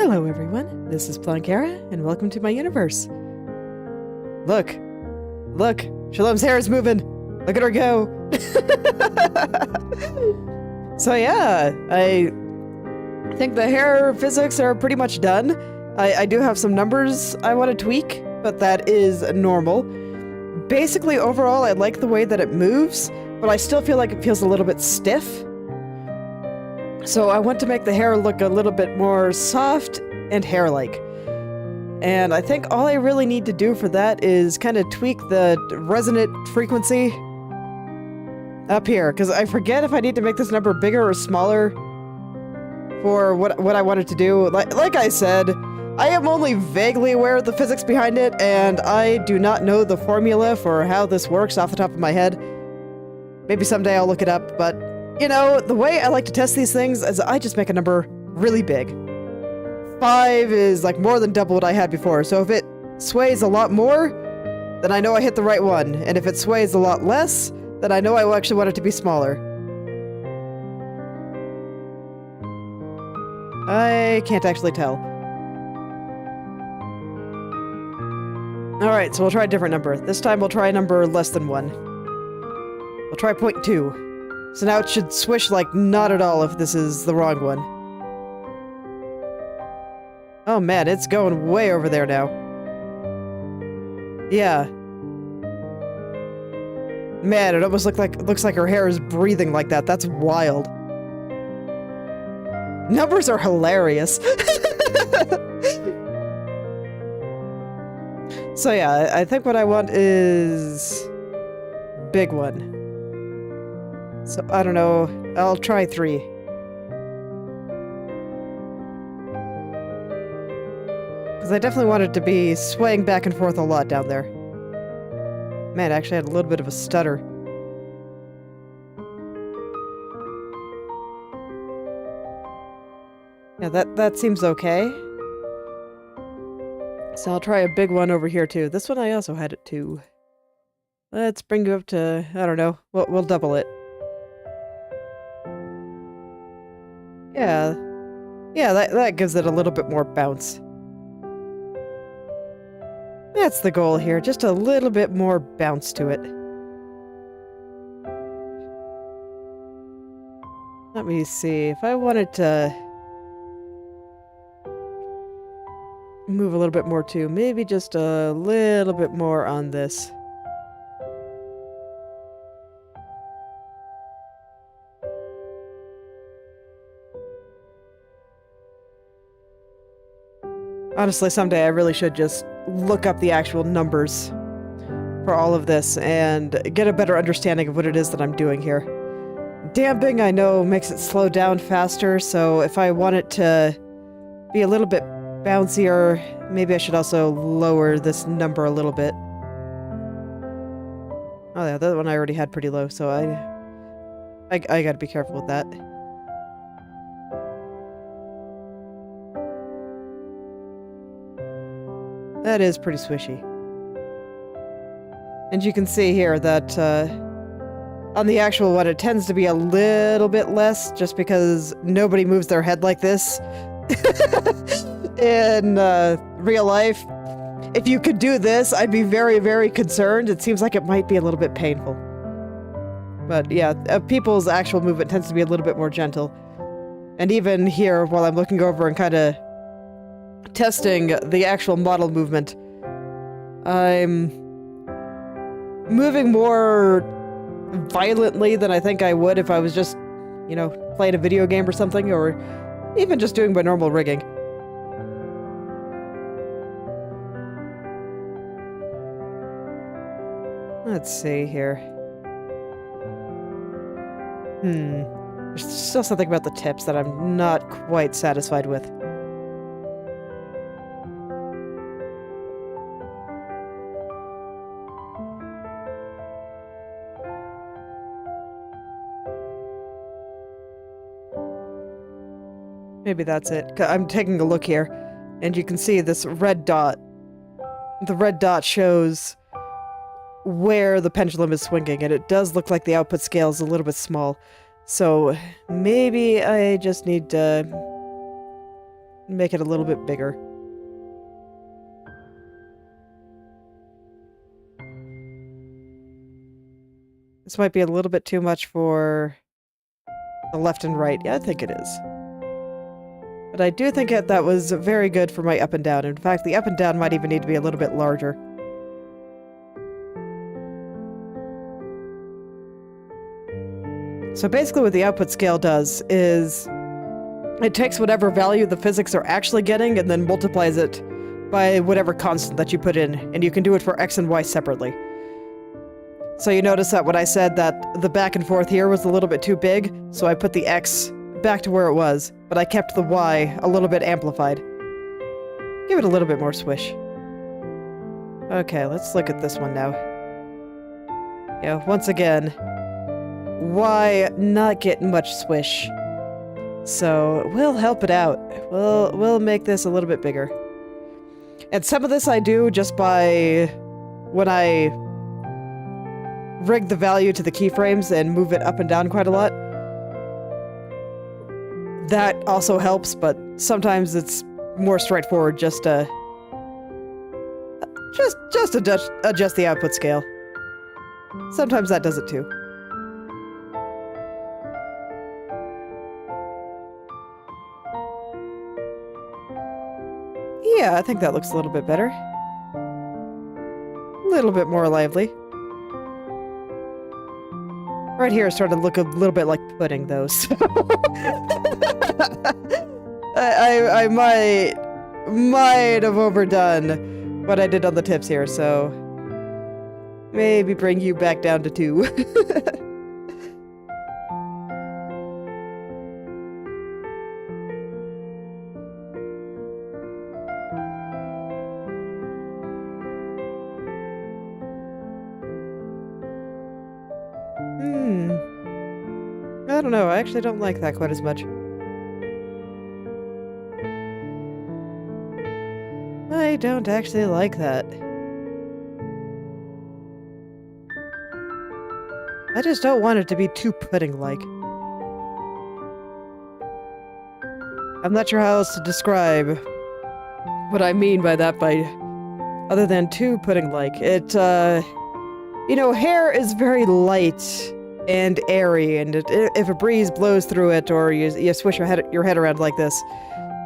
Hello everyone, this is Plankara, and welcome to my universe. Look! Look! Shalom's hair is moving! Look at her go! So yeah, I think the hair physics are pretty much done. I do have some numbers I want to tweak, but that is normal. Basically, overall, I like the way that it moves, but I still feel like it feels a little bit stiff. So I want to make the hair look a little bit more soft and hair-like. And I think all I really need to do for that is kind of tweak the resonant frequency up here, because I forget if I need to make this number bigger or smaller for what I wanted to do. Like I said, I am only vaguely aware of the physics behind it, and I do not know the formula for how this works off the top of my head. Maybe someday I'll look it up, but you know, the way I like to test these things is I just make a number really big. 5 is like more than double what I had before, so if it sways a lot more, then I know I hit the right one, and if it sways a lot less, then I know I actually want it to be smaller. I can't actually tell. Alright, so we'll try a different number. This time we'll try a number less than 1. We'll try 0.2. So now it should swish like not at all if this is the wrong one. Oh man, it's going way over there now. Yeah. Man, it almost looks like her hair is breathing like that. That's wild. Numbers are hilarious. So yeah, I think what I want is big one. So, I don't know. I'll try 3. Because I definitely want it to be swaying back and forth a lot down there. Man, I actually had a little bit of a stutter. Yeah, that seems okay. So I'll try a big one over here too. This one I also had it too. Let's bring you up to, I don't know, we'll double it. Yeah, that gives it a little bit more bounce. That's the goal here, just a little bit more bounce to it. Let me see, if I wanted to move a little bit more too, maybe just a little bit more on this. Honestly, someday I really should just look up the actual numbers for all of this and get a better understanding of what it is that I'm doing here. Damping, I know, makes it slow down faster, so if I want it to be a little bit bouncier, maybe I should also lower this number a little bit. Oh yeah, that one I already had pretty low, so I gotta be careful with that. That is pretty swishy. And you can see here that on the actual one, it tends to be a little bit less, just because nobody moves their head like this in real life. If you could do this, I'd be very, very concerned. It seems like it might be a little bit painful. But yeah, people's actual movement tends to be a little bit more gentle. And even here, while I'm looking over and kind of testing the actual model movement, I'm moving more violently than I think I would if I was just, you know, playing a video game or something, or even just doing my normal rigging. Let's see here. There's still something about the tips that I'm not quite satisfied with. Maybe that's it. I'm taking a look here, and you can see this red dot. The red dot shows where the pendulum is swinging, and it does look like the output scale is a little bit small. So maybe I just need to make it a little bit bigger. This might be a little bit too much for the left and right. Yeah, I think it is. But I do think that was very good for my up and down. In fact, the up and down might even need to be a little bit larger. So basically what the output scale does is it takes whatever value the physics are actually getting and then multiplies it by whatever constant that you put in, and you can do it for X and Y separately. So you notice that when I said that the back and forth here was a little bit too big, so I put the X back to where it was, but I kept the Y a little bit amplified. Give it a little bit more swish. Okay, let's look at this one now. Yeah, once again, Y not getting much swish. So we'll help it out. We'll make this a little bit bigger. And some of this I do just by when I rig the value to the keyframes and move it up and down quite a lot. That also helps, but sometimes it's more straightforward just to adjust the output scale. Sometimes that does it too. Yeah, I think that looks a little bit better. A little bit more lively. Right here is starting to look a little bit like pudding, though, so... I might have overdone what I did on the tips here, so... maybe bring you back down to 2. I don't know, I actually don't like that quite as much. I don't actually like that. I just don't want it to be too pudding-like. I'm not sure how else to describe what I mean by that, other than too pudding-like. It, you know, hair is very light and airy, and if a breeze blows through it or you swish your head around like this,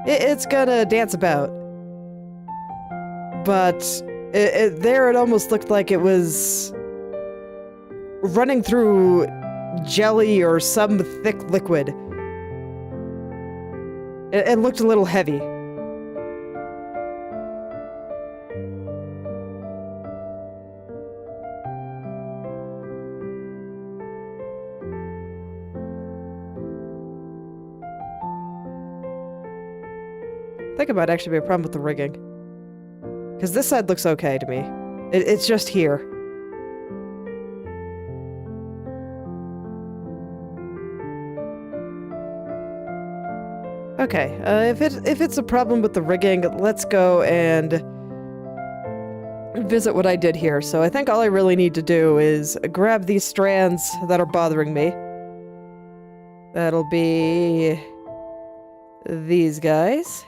it's gonna dance about. But there it almost looked like it was running through jelly or some thick liquid. It looked a little heavy. I think it might actually be a problem with the rigging. Because this side looks okay to me. It's just here. Okay, if it's a problem with the rigging, let's go and visit what I did here. So I think all I really need to do is grab these strands that are bothering me. That'll be these guys.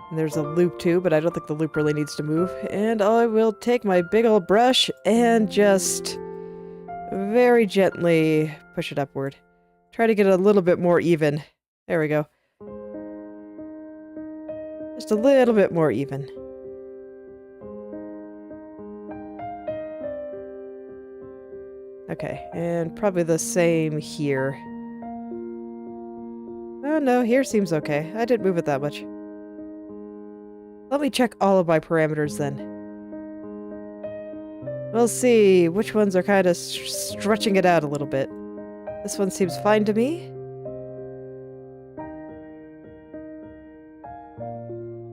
And there's a loop too, but I don't think the loop really needs to move. And I will take my big old brush and just very gently push it upward. Try to get it a little bit more even. There we go. Just a little bit more even. Okay, and probably the same here. Oh no, here seems okay. I didn't move it that much. Let me check all of my parameters then. We'll see which ones are kind of stretching it out a little bit. This one seems fine to me.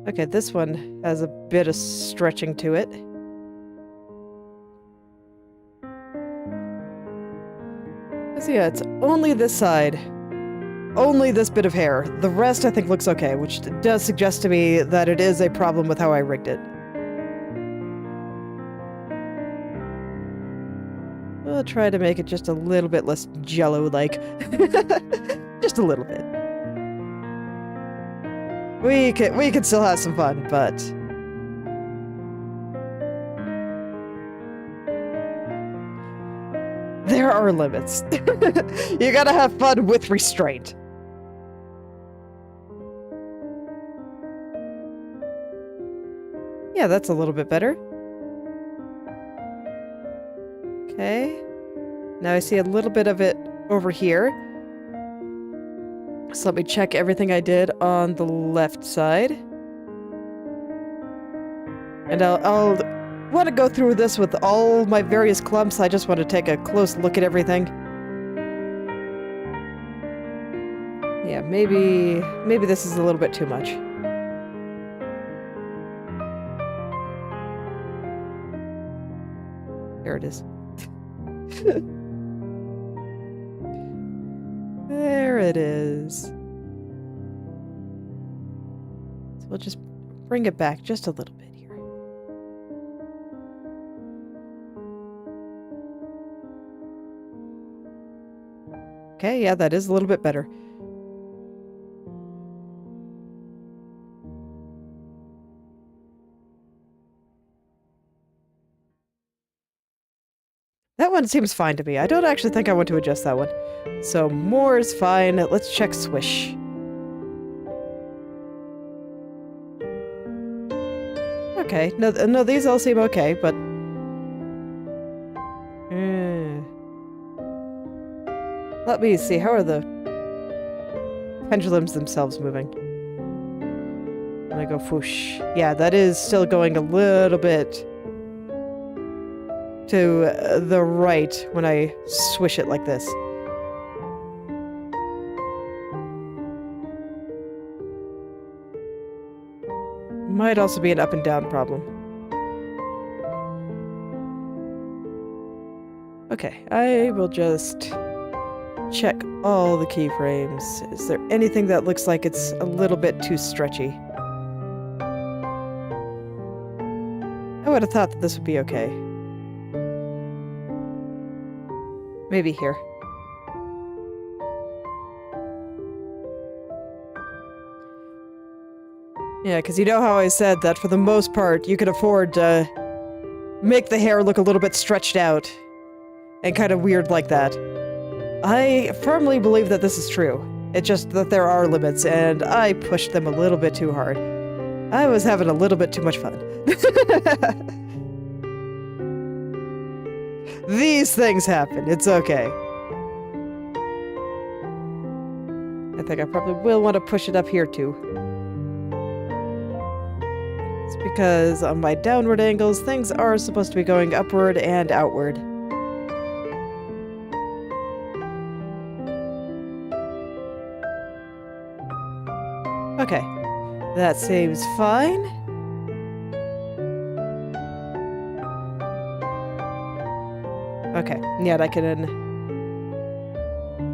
Okay, this one has a bit of stretching to it. So yeah, it's only this side. Only this bit of hair. The rest I think looks okay, which does suggest to me that it is a problem with how I rigged it. We'll try to make it just a little bit less jello-like. Just a little bit. We can still have some fun, but there are limits. You gotta have fun with restraint. Yeah, that's a little bit better. Okay. Now I see a little bit of it over here. So let me check everything I did on the left side. And I'll want to go through this with all my various clumps. I just want to take a close look at everything. Yeah, maybe this is a little bit too much. There it is. There it is. So we'll just bring it back just a little bit here. Okay, yeah, that is a little bit better. That one seems fine to me. I don't actually think I want to adjust that one. So more is fine. Let's check swish. Okay, no, these all seem okay, but... Let me see, how are the pendulums themselves moving? When I go whoosh. Yeah, that is still going a little bit to the right when I swish it like this. Might also be an up and down problem. Okay, I will just check all the keyframes. Is there anything that looks like it's a little bit too stretchy? I would have thought that this would be okay. Maybe here. Yeah, because you know how I said that for the most part, you could afford to make the hair look a little bit stretched out and kind of weird like that. I firmly believe that this is true. It's just that there are limits, and I pushed them a little bit too hard. I was having a little bit too much fun. These things happen. It's okay. I think I probably will want to push it up here, too. It's because on my downward angles, things are supposed to be going upward and outward. Okay, that seems fine. Okay, yeah, I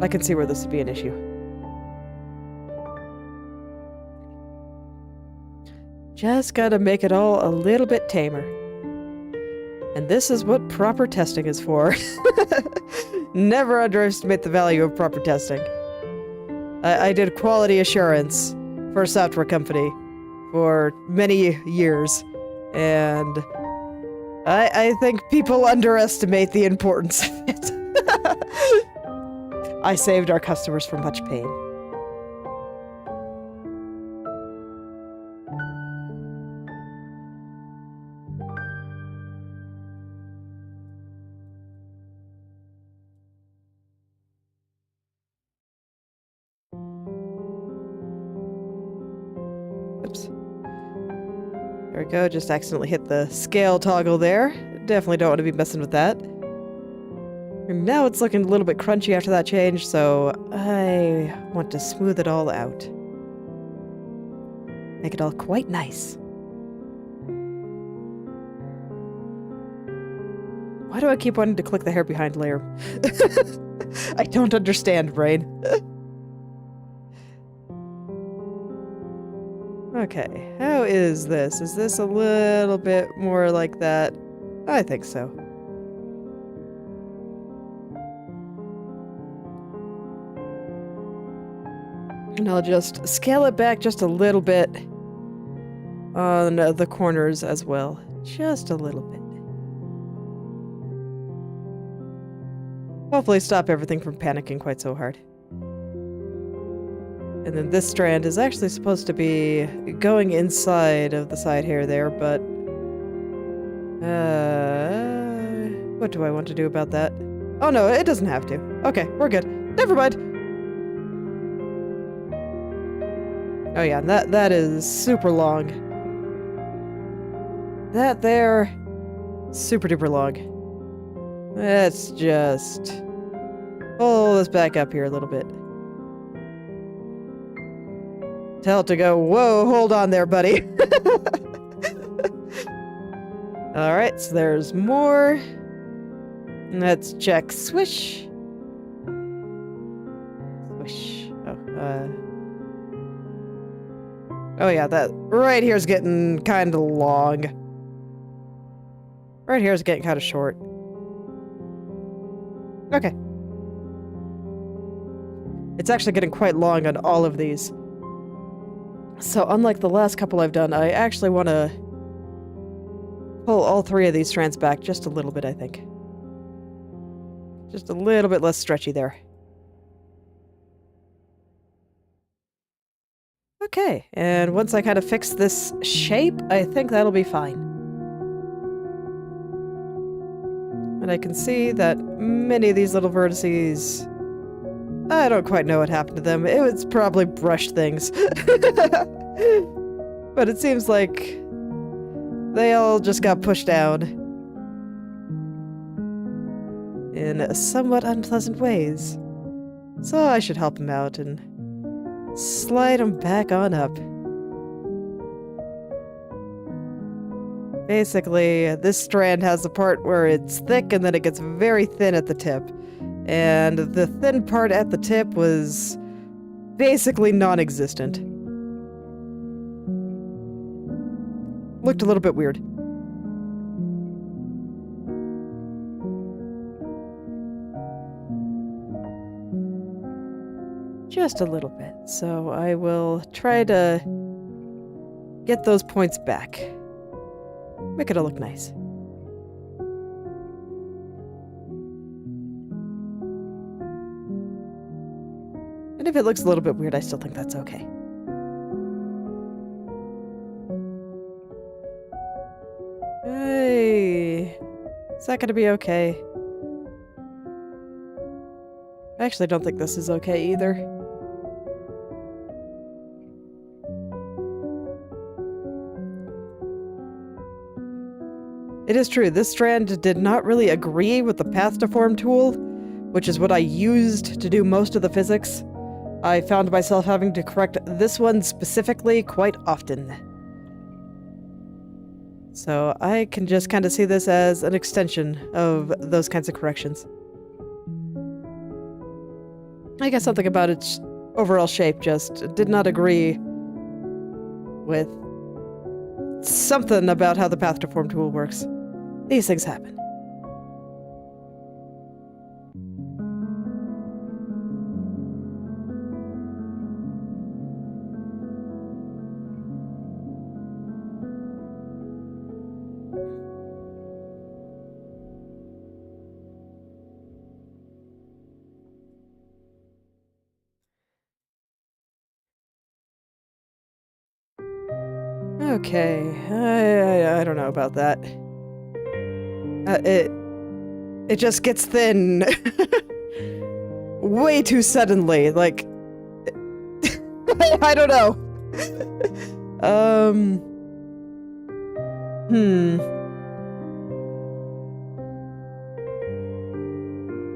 can see where this would be an issue. Just gotta make it all a little bit tamer. And this is what proper testing is for. Never underestimate the value of proper testing. I did quality assurance for a software company for many years, and I think people underestimate the importance of it. I saved our customers from much pain. Oops. There we go, just accidentally hit the scale toggle there. Definitely don't want to be messing with that. And now it's looking a little bit crunchy after that change, so I want to smooth it all out. Make it all quite nice. Why do I keep wanting to click the hair behind layer? I don't understand, brain. Okay, how is this? Is this a little bit more like that? I think so. And I'll just scale it back just a little bit on the corners as well. Just a little bit. Hopefully stop everything from panicking quite so hard. And then this strand is actually supposed to be going inside of the side hair there, but... what do I want to do about that? Oh no, it doesn't have to. Okay, we're good. Never mind! Oh yeah, that is super long. That there... super duper long. Let's just... pull this back up here a little bit. Tell it to go, whoa, hold on there, buddy. Alright, so there's more. Let's check. Swish. Swish. Oh yeah, that right here's getting kind of long. Right here's getting kind of short. Okay. It's actually getting quite long on all of these. So unlike the last couple I've done, I actually want to pull all 3 of these strands back just a little bit, I think. Just a little bit less stretchy there. Okay, and once I kind of fix this shape, I think that'll be fine. And I can see that many of these little vertices... I don't quite know what happened to them. It was probably brush things. But it seems like they all just got pushed down in somewhat unpleasant ways. So I should help him out and slide him back on up. Basically, this strand has the part where it's thick and then it gets very thin at the tip. And the thin part at the tip was basically non-existent. Looked a little bit weird. Just a little bit. So I will try to get those points back. Make it all look nice. And if it looks a little bit weird, I still think that's okay. Hey, is that gonna be okay? I actually don't think this is okay either. It is true, this strand did not really agree with the path to form tool, which is what I used to do most of the physics. I found myself having to correct this one specifically quite often. So I can just kind of see this as an extension of those kinds of corrections. I guess something about its overall shape just did not agree with something about how the path to form tool works. These things happen. Okay, I don't know about that. It just gets thin way too suddenly. Like, I don't know.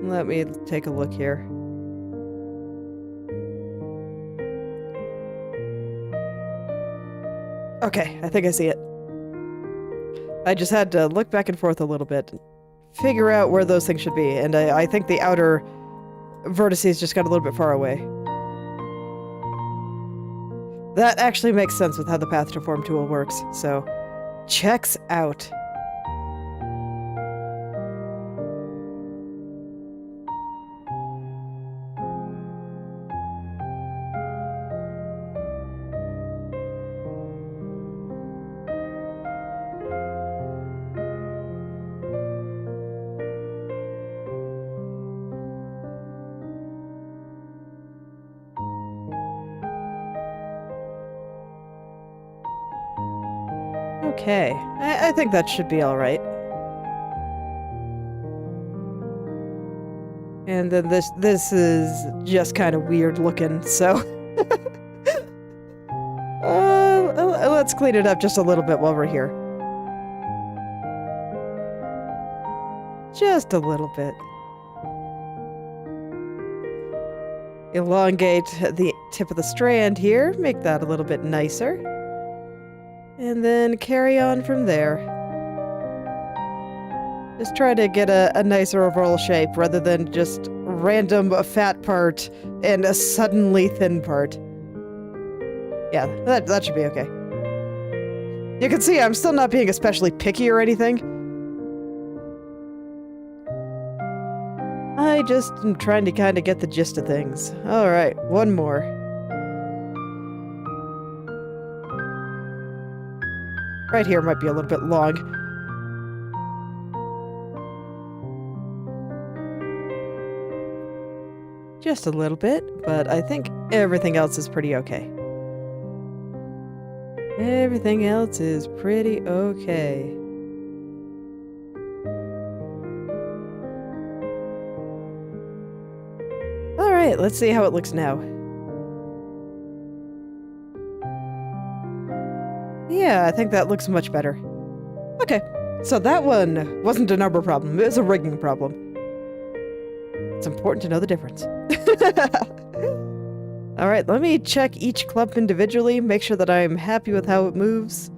Let me take a look here. Okay, I think I see it. I just had to look back and forth a little bit, figure out where those things should be, and I think the outer vertices just got a little bit far away. That actually makes sense with how the path to form tool works, so checks out. Okay, I think that should be alright. And then this is just kind of weird looking, so... let's clean it up just a little bit while we're here. Just a little bit. Elongate the tip of the strand here, make that a little bit nicer. And then carry on from there. Just try to get a nicer overall shape rather than just random fat part and a suddenly thin part. Yeah, that should be okay. You can see I'm still not being especially picky or anything. I just am trying to kind of get the gist of things. Alright, one more. Right here might be a little bit long. Just a little bit, but I think everything else is pretty okay. Everything else is pretty okay. Alright, let's see how it looks now. Yeah, I think that looks much better. Okay, so that one wasn't a number problem, it was a rigging problem. It's important to know the difference. Alright, let me check each clump individually, make sure that I'm happy with how it moves.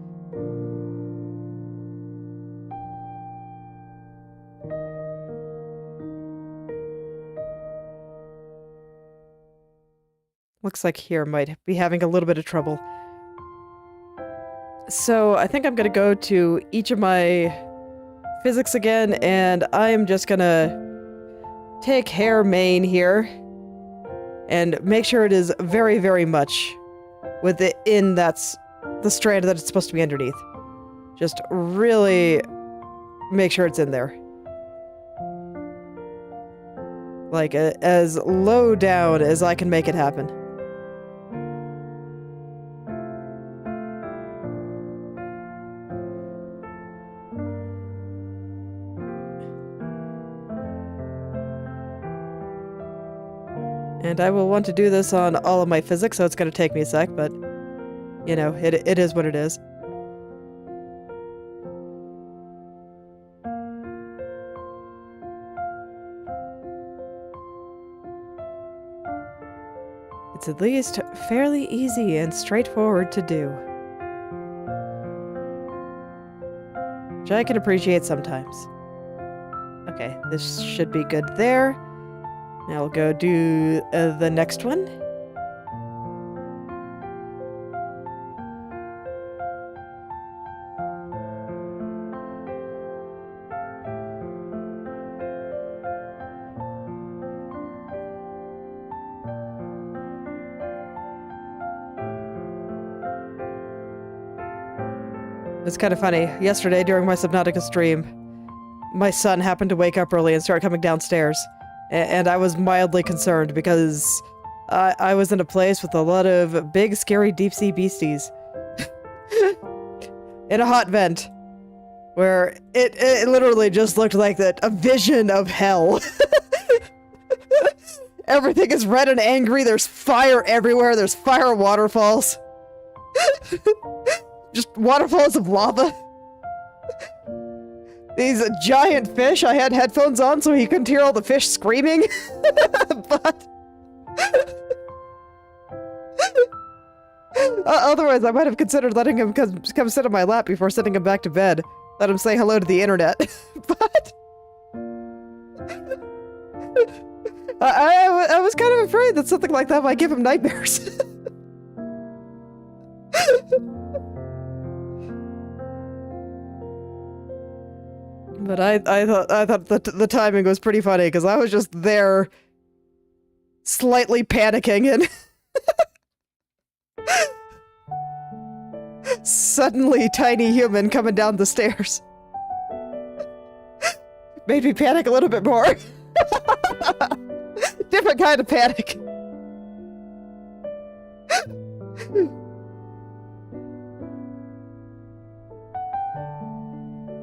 Looks like here might be having a little bit of trouble. So I think I'm gonna go to each of my physics again, and I'm just gonna take hair main here and make sure it is very, very much within that's the strand that it's supposed to be underneath. Just really make sure it's in there. Like, as low down as I can make it happen. And I will want to do this on all of my physics, so it's going to take me a sec, but, you know, it is what it is. It's at least fairly easy and straightforward to do. Which I can appreciate sometimes. Okay, this should be good there. Now we'll go do the next one. It's kind of funny. Yesterday during my Subnautica stream, my son happened to wake up early and start coming downstairs. And I was mildly concerned because I was in a place with a lot of big, scary deep-sea beasties. In a hot vent. Where it literally just looked like a vision of hell. Everything is red and angry, there's fire everywhere, there's fire waterfalls. Just waterfalls of lava. These giant fish, I had headphones on so he couldn't hear all the fish screaming. But... otherwise, I might have considered letting him come sit on my lap before sending him back to bed. Let him say hello to the internet. But... I was kind of afraid that something like that might give him nightmares. But I thought the timing was pretty funny because I was just there, slightly panicking, and suddenly tiny human coming down the stairs made me panic a little bit more. Different kind of panic.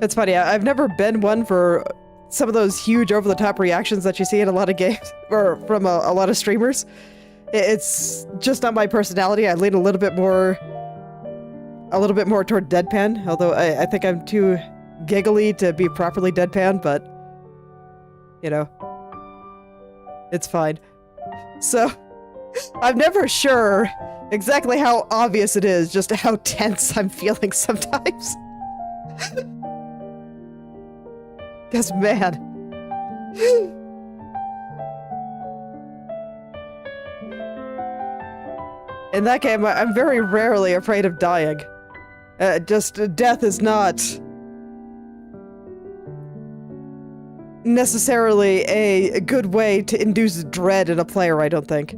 It's funny, I've never been one for some of those huge over-the-top reactions that you see in a lot of games, or from a lot of streamers. It's just not my personality. I lean a little bit more toward deadpan, although I think I'm too giggly to be properly deadpan, but, you know, it's fine. So, I'm never sure exactly how obvious it is, just how tense I'm feeling sometimes. Because, man. In that game, I'm very rarely afraid of dying. Death is not necessarily a good way to induce dread in a player, I don't think.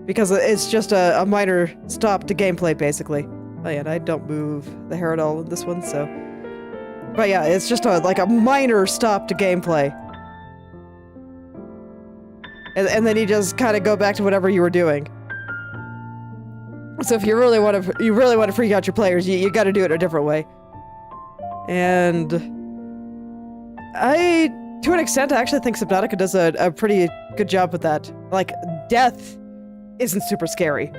Because it's just a minor stop to gameplay, basically. Oh yeah, and I don't move the hair at all in this one, so... But yeah, it's just like a minor stop to gameplay. And then you just kind of go back to whatever you were doing. So if you really want to freak out your players, you got to do it a different way. And to an extent, I actually think Subnautica does a pretty good job with that. Like, death isn't super scary.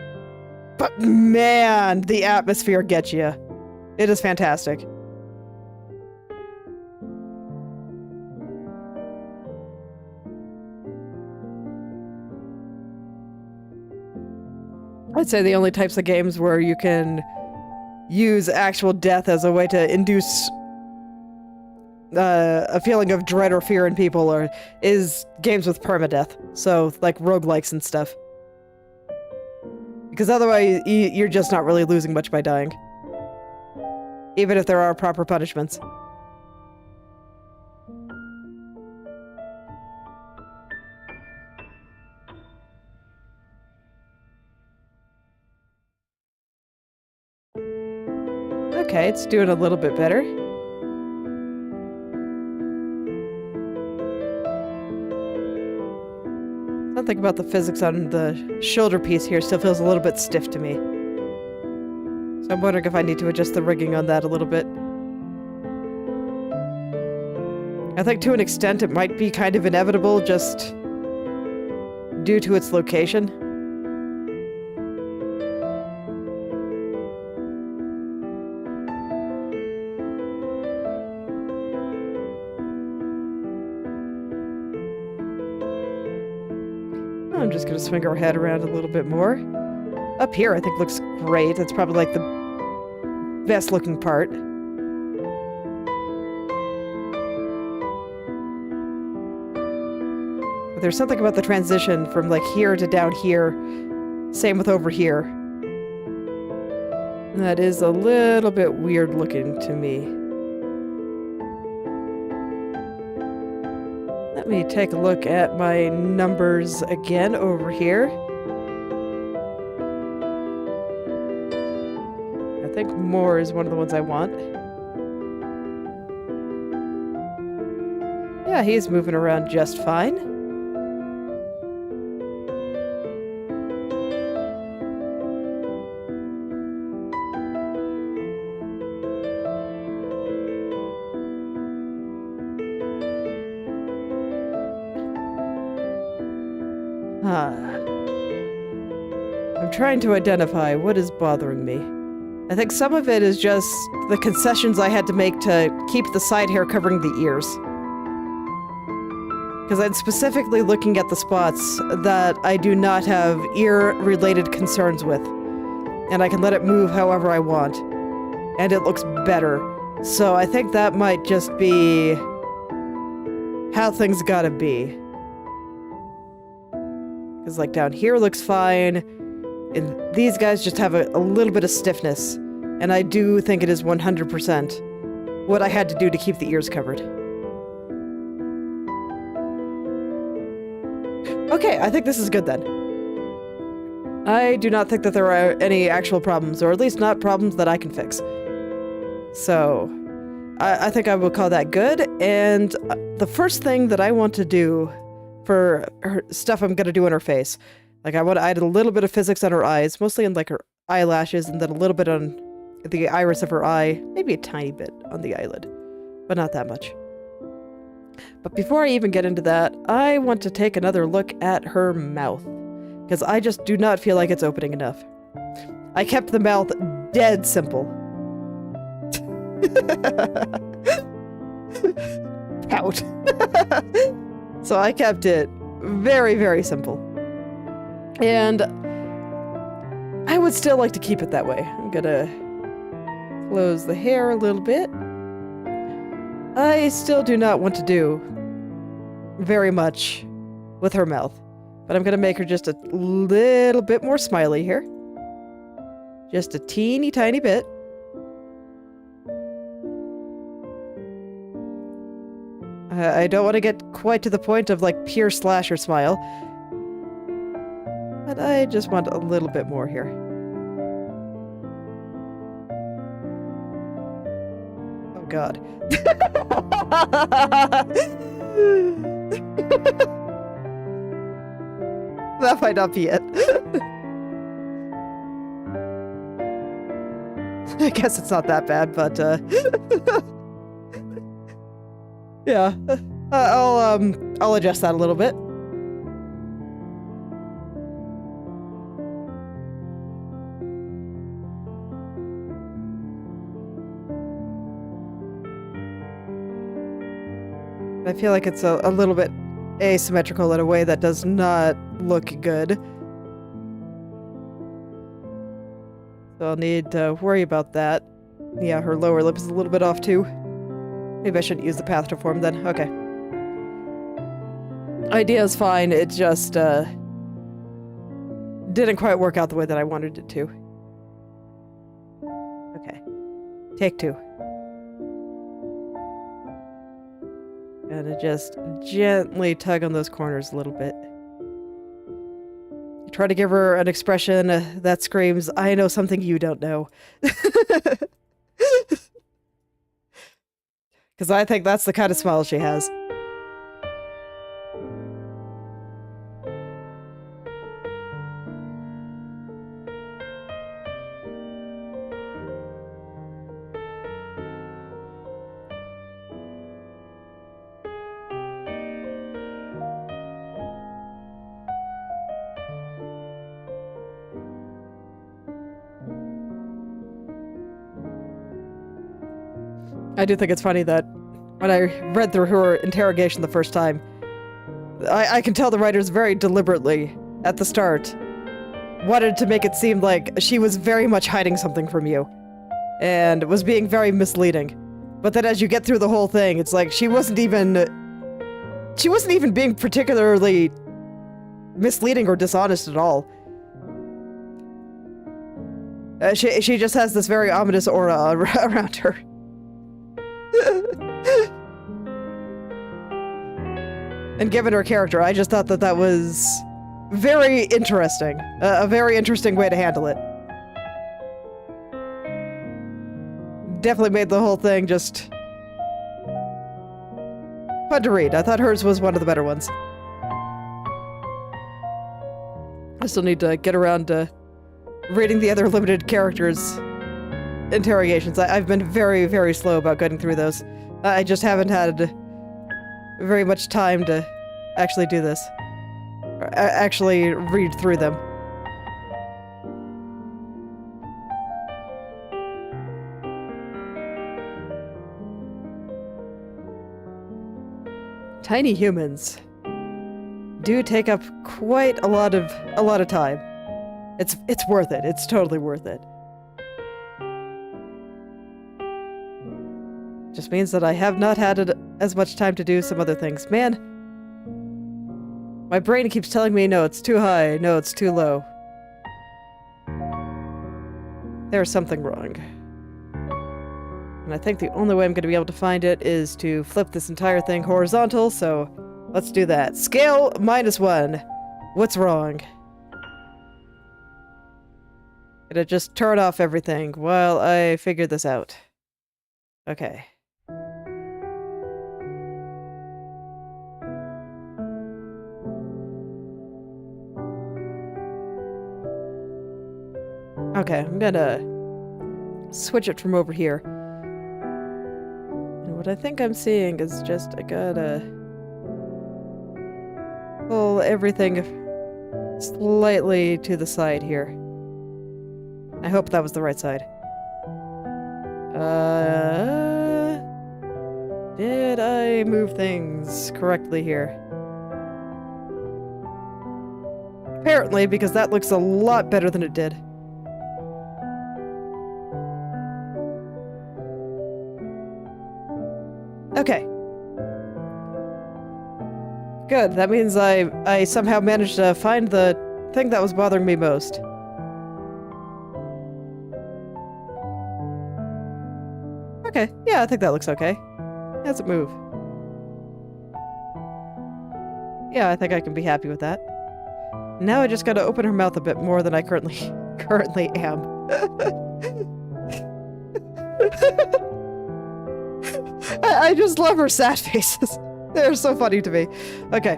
But man, the atmosphere gets you. It is fantastic. I'd say the only types of games where you can use actual death as a way to induce a feeling of dread or fear in people is games with permadeath. So, like roguelikes and stuff. Because otherwise, you're just not really losing much by dying. Even if there are proper punishments. Okay, it's doing a little bit better. Something about the physics on the shoulder piece here still feels a little bit stiff to me. So I'm wondering if I need to adjust the rigging on that a little bit. I think to an extent it might be kind of inevitable just due to its location. I'm just going to swing our head around a little bit more. Up here, I think, looks great. It's probably, like, the best-looking part. But there's something about the transition from, like, here to down here. Same with over here. That is a little bit weird-looking to me. Let me take a look at my numbers again over here. I think more is one of the ones I want. Yeah, he's moving around just fine. I'm trying to identify what is bothering me. I think some of it is just the concessions I had to make to keep the side hair covering the ears. Because I'm specifically looking at the spots that I do not have ear-related concerns with. And I can let it move however I want. And it looks better. So I think that might just be how things gotta be. Because, like, down here looks fine, and these guys just have a little bit of stiffness, and I do think it is 100% what I had to do to keep the ears covered. Okay, I think this is good then. I do not think that there are any actual problems, or at least not problems that I can fix. So, I think I will call that good, and the first thing that I want to do for her stuff I'm gonna do on her face. Like, I want to add a little bit of physics on her eyes, mostly on, like, her eyelashes, and then a little bit on the iris of her eye, maybe a tiny bit on the eyelid. but not that much. But before I even get into that, I want to take another look at her mouth, because I just do not feel like it's opening enough. I kept the mouth dead simple. Pout. So I kept it very, very simple. And I would still like to keep it that way. I'm gonna close the hair a little bit. I still do not want to do very much with her mouth, but I'm gonna make her just a little bit more smiley here. Just a teeny tiny bit. I don't want to get quite to the point of like pure slasher smile, but I just want a little bit more here. Oh God. That might not be it. I guess it's not that bad, but yeah. I'll adjust that a little bit. I feel like it's a little bit asymmetrical in a way that does not look good. So I'll need to worry about that. Yeah, her lower lip is a little bit off too. Maybe I shouldn't use the path to form then. Okay. Idea is fine, it just didn't quite work out the way that I wanted it to. Okay. Take two. And just gently tug on those corners a little bit. Try to give her an expression that screams, I know something you don't know. Because I think that's the kind of smile she has. I do think it's funny that when I read through her interrogation the first time, I can tell the writers very deliberately, at the start, wanted to make it seem like she was very much hiding something from you, and was being very misleading. But then as you get through the whole thing, it's like she wasn't even being particularly misleading or dishonest at all. She just has this very ominous aura around her. And given her character, I just thought that that was very interesting. A very interesting way to handle it. Definitely made the whole thing just fun to read. I thought hers was one of the better ones. I still need to get around to reading the other limited characters' interrogations. I've been very, very slow about getting through those. I just haven't had very much time to actually do this. Or actually read through them. Tiny humans do take up quite a lot of time. It's worth it. It's totally worth it. Just means that I have not had as much time to do some other things. Man, my brain keeps telling me, no, it's too high, no, it's too low. There's something wrong. And I think the only way I'm going to be able to find it is to flip this entire thing horizontal, so let's do that. Scale -1. What's wrong? Gonna just turn off everything while I figure this out. Okay. Okay, I'm gonna switch it from over here. And what I think I'm seeing is just I gotta pull everything slightly to the side here. I hope that was the right side. Did I move things correctly here? Apparently, because that looks a lot better than it did. Okay. Good, that means I somehow managed to find the thing that was bothering me most. Okay, yeah, I think that looks okay. How's it move? Yeah, I think I can be happy with that. Now I just gotta open her mouth a bit more than I currently am. I just love her sad faces. They're so funny to me. Okay.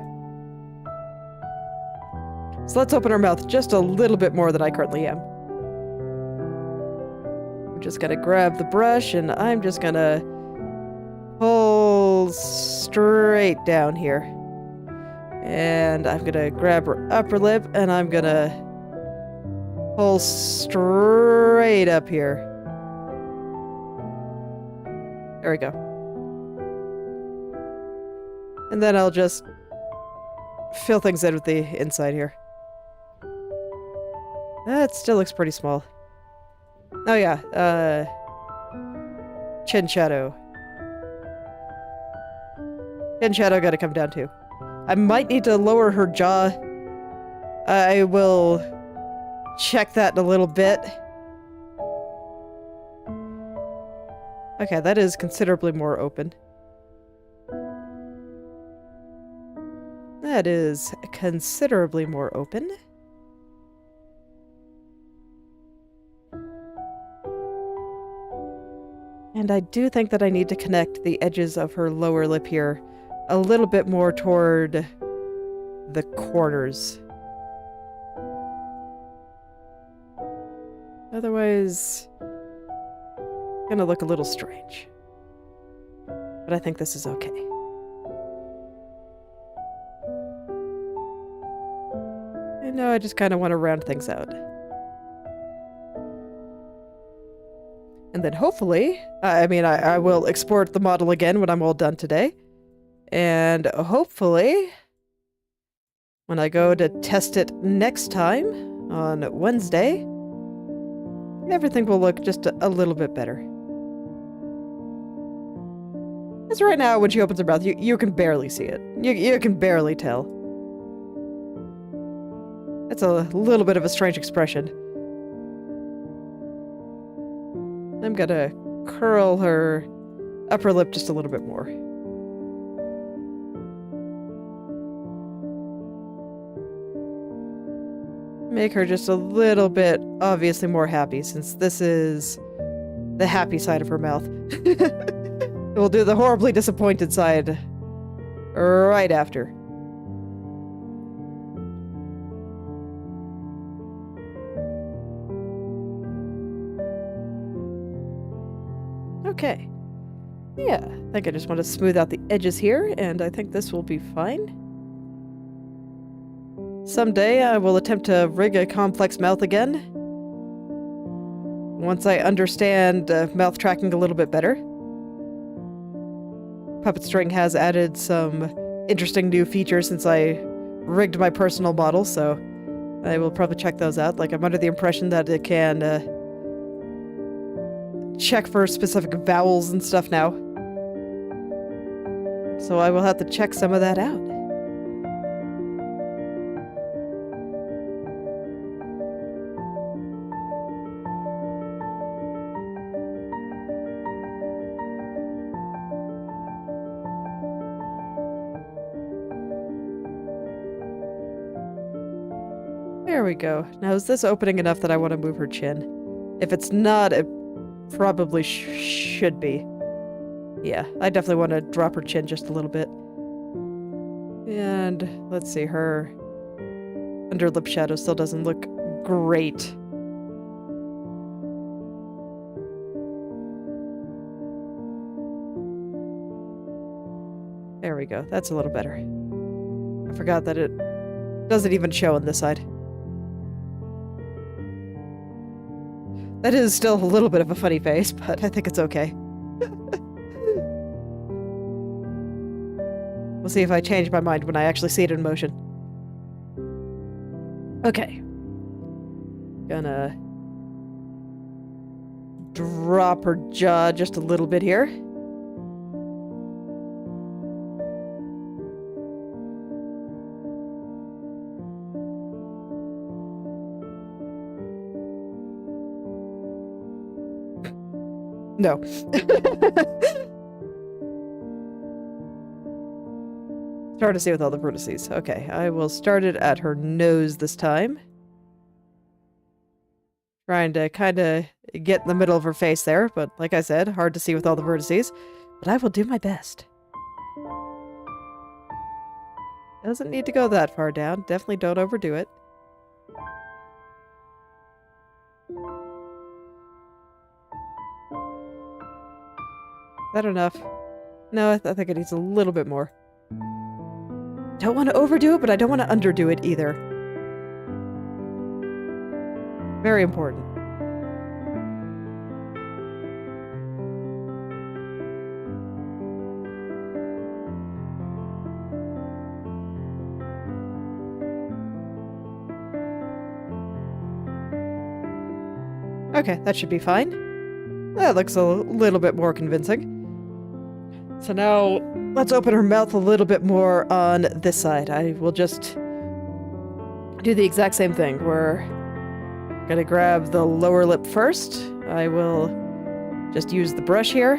So let's open her mouth just a little bit more than I currently am. I'm just gonna grab the brush and I'm just gonna pull straight down here. And I'm gonna grab her upper lip and I'm gonna pull straight up here. There we go. And then I'll just fill things in with the inside here. That still looks pretty small. Oh yeah, chin shadow. Chin shadow gotta come down too. I might need to lower her jaw. I will check that in a little bit. Okay, that is considerably more open. That is considerably more open. And I do think that I need to connect the edges of her lower lip here a little bit more toward the corners. Otherwise, it's gonna look a little strange. But I think this is okay. And now I just kind of want to round things out. And then hopefully, I will export the model again when I'm all done today. And hopefully, when I go to test it next time, on Wednesday, everything will look just a little bit better. Because right now, when she opens her mouth, you can barely see it. You can barely tell. That's a little bit of a strange expression. I'm gonna curl her upper lip just a little bit more. Make her just a little bit obviously more happy, since this is the happy side of her mouth. We'll do the horribly disappointed side right after. Okay. Yeah, I think I just want to smooth out the edges here, and I think this will be fine. Someday I will attempt to rig a complex mouth again. Once I understand mouth tracking a little bit better. Puppet String has added some interesting new features since I rigged my personal model, so I will probably check those out. Like, I'm under the impression that it can check for specific vowels and stuff now. So I will have to check some of that out. There we go. Now, is this opening enough that I want to move her chin? If it's not, it probably should be. Yeah, I definitely want to drop her chin just a little bit. And let's see, her under lip shadow still doesn't look great. we go. That's a little better. I forgot that it doesn't even show on this side. That is still a little bit of a funny face, but I think it's okay. We'll see if I change my mind when I actually see it in motion. Okay. Gonna drop her jaw just a little bit here. No. It's hard to see with all the vertices. Okay, I will start it at her nose this time. Trying to kind of get in the middle of her face there, but like I said, hard to see with all the vertices. But I will do my best. Doesn't need to go that far down. Definitely don't overdo it. Is that enough? No, I think it needs a little bit more. Don't want to overdo it, but I don't want to underdo it either. Very important. Okay, that should be fine. That looks a little bit more convincing. So now, let's open her mouth a little bit more on this side. I will just do the exact same thing. We're gonna grab the lower lip first. I will just use the brush here.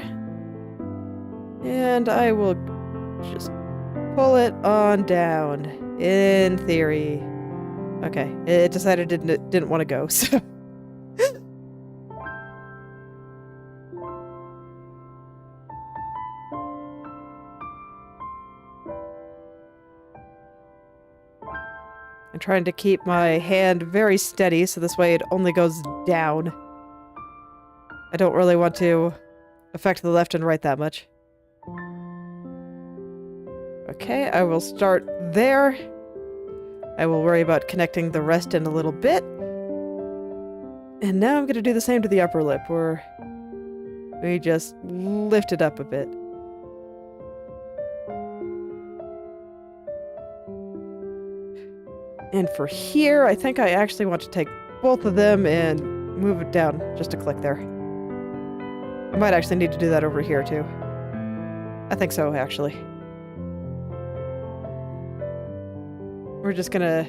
And I will just pull it on down, in theory. Okay, it decided it didn't want to go, so... I'm trying to keep my hand very steady, so this way it only goes down. I don't really want to affect the left and right that much. Okay, I will start there. I will worry about connecting the rest in a little bit. And now I'm going to do the same to the upper lip, where we just lift it up a bit. And for here, I think I actually want to take both of them and move it down just a click there. I might actually need to do that over here too. I think so, actually. We're just gonna...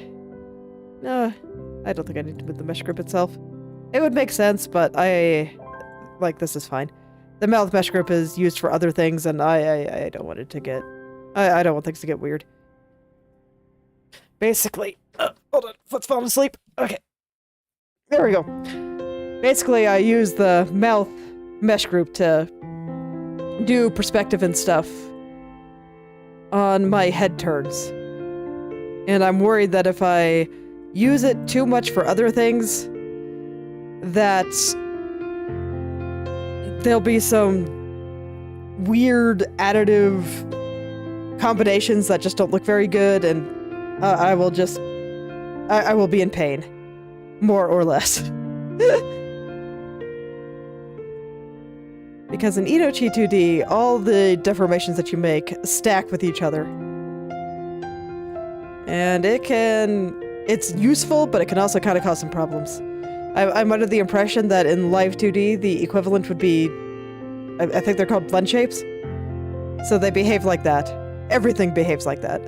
No, I don't think I need to move the mesh grip itself. It would make sense, but this is fine. The mouth mesh grip is used for other things, and I don't want it to get... I don't want things to get weird. Basically... hold on, foot's falling asleep. Okay. There we go. Basically, I use the mouth mesh group to do perspective and stuff on my head turns. And I'm worried that if I use it too much for other things, that there'll be some weird additive combinations that just don't look very good, and I will be in pain. More or less. Because in Inochi2D, all the deformations that you make stack with each other. And it's useful, but it can also kind of cause some problems. I'm under the impression that in Live 2D, the equivalent would be, I think they're called blend shapes. So they behave like that. Everything behaves like that.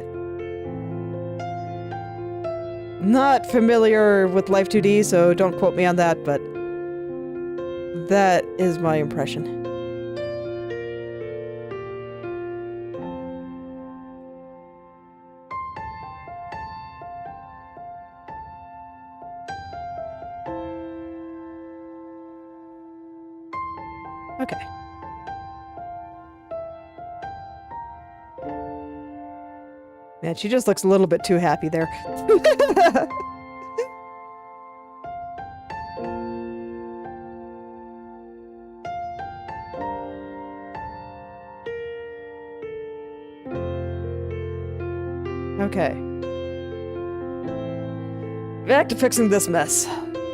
Not familiar with Live 2D, so don't quote me on that, but that is my impression. Okay. Man, she just looks a little bit too happy there. Okay. Back to fixing this mess.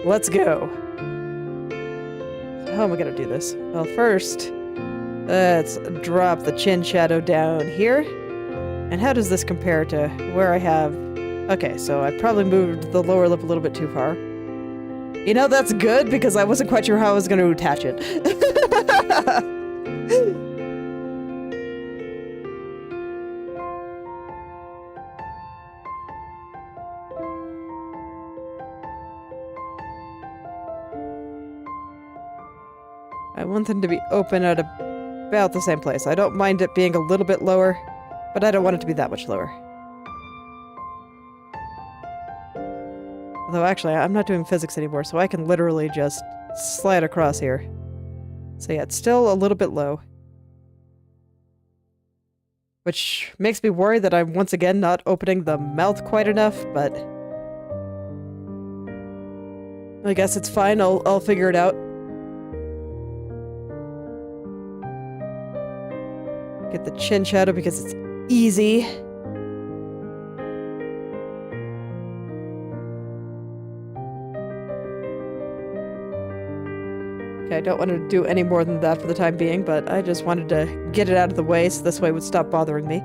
Let's go. How am I gonna do this? Well, first, let's drop the chin shadow down here. And how does this compare to where I have... Okay, so I probably moved the lower lip a little bit too far. You know, that's good, because I wasn't quite sure how I was going to attach it. I want them to be open at about the same place. I don't mind it being a little bit lower, but I don't want it to be that much lower. Although actually, I'm not doing physics anymore, so I can literally just slide across here. So yeah, it's still a little bit low. Which makes me worry that I'm once again not opening the mouth quite enough, but... I guess it's fine, I'll figure it out. Get the chin shadow because it's easy. Okay, I don't want to do any more than that for the time being, but I just wanted to get it out of the way so this way it would stop bothering me.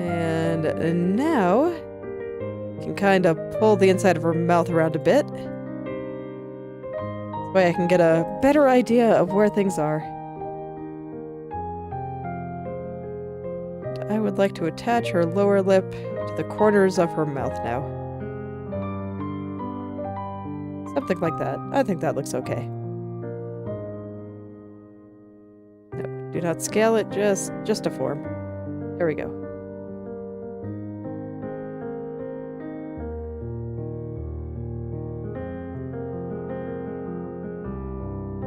And now, I can kind of pull the inside of her mouth around a bit. This way I can get a better idea of where things are. I would like to attach her lower lip to the corners of her mouth now. Something like that. I think that looks okay. No, do not scale it, just a form. There we go.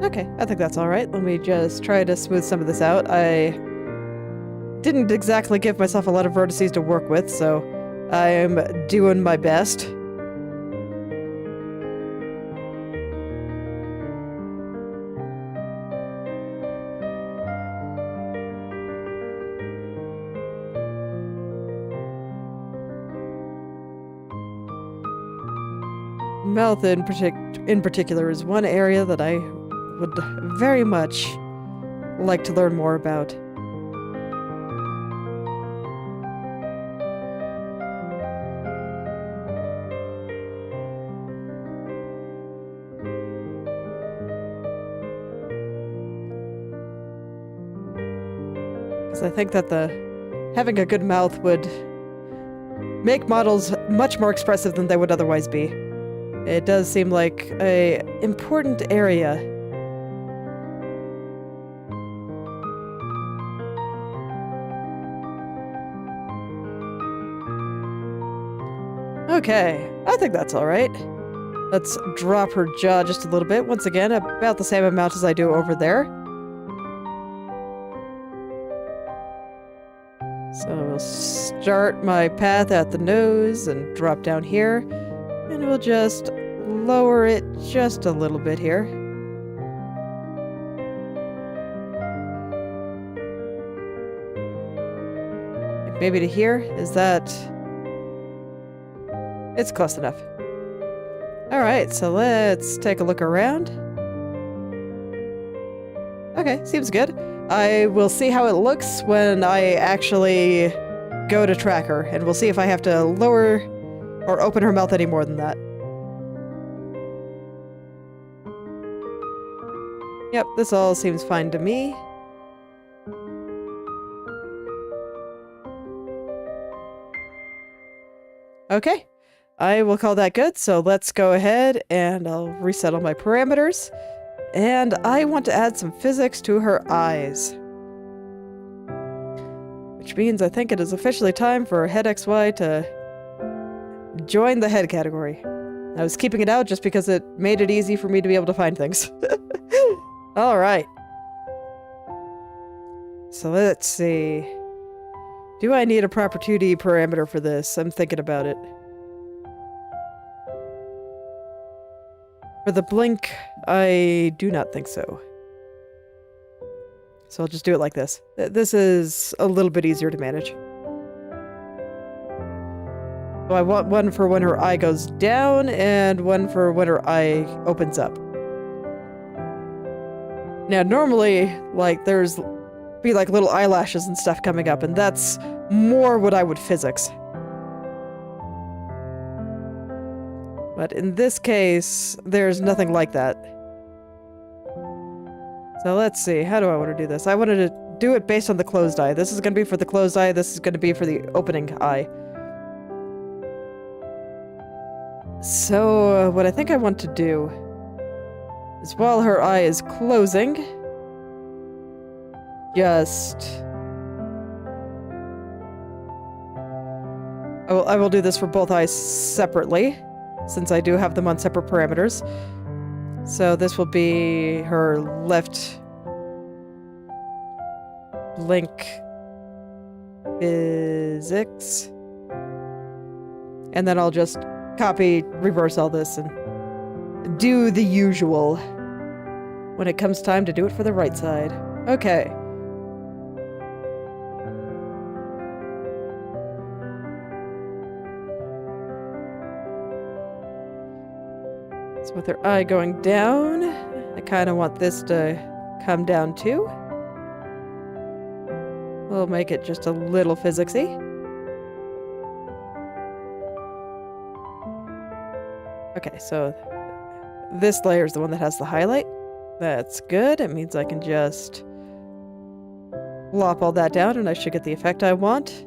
Okay, I think that's alright. Let me just try to smooth some of this out. I didn't exactly give myself a lot of vertices to work with, so I'm doing my best. Mouth in particular is one area that I would very much like to learn more about. Because I think that having a good mouth would make models much more expressive than they would otherwise be. It does seem like an important area. Okay, I think that's alright. Let's drop her jaw just a little bit. Once again, about the same amount as I do over there. So we'll start my path at the nose and drop down here. And we'll just lower it just a little bit here. Maybe to here? Is that... It's close enough. Alright, so let's take a look around. Okay, seems good. I will see how it looks when I actually go to track her, and we'll see if I have to lower or open her mouth any more than that. Yep, this all seems fine to me. Okay, I will call that good, so let's go ahead and I'll reset all my parameters. And I want to add some physics to her eyes. Which means I think it is officially time for head XY to join the head category. I was keeping it out just because it made it easy for me to be able to find things. Alright. So let's see. Do I need a proper 2D parameter for this? I'm thinking about it. For the blink, I do not think so. So I'll just do it like this. This is a little bit easier to manage. So I want one for when her eye goes down and one for when her eye opens up. Now, normally, like, there's be like little eyelashes and stuff coming up, and that's more what I would physics. But in this case, there's nothing like that. So let's see, how do I want to do this? I wanted to do it based on the closed eye. This is going to be for the closed eye, this is going to be for the opening eye. So, what I think I want to do is while her eye is closing, I will do this for both eyes separately, since I do have them on separate parameters. So this will be her left blink physics. And then I'll just copy, reverse all this, and do the usual when it comes time to do it for the right side. Okay. So with her eye going down, I kind of want this to come down too. We'll make it just a little physicsy. Okay, so this layer is the one that has the highlight. That's good. It means I can just plop all that down and I should get the effect I want.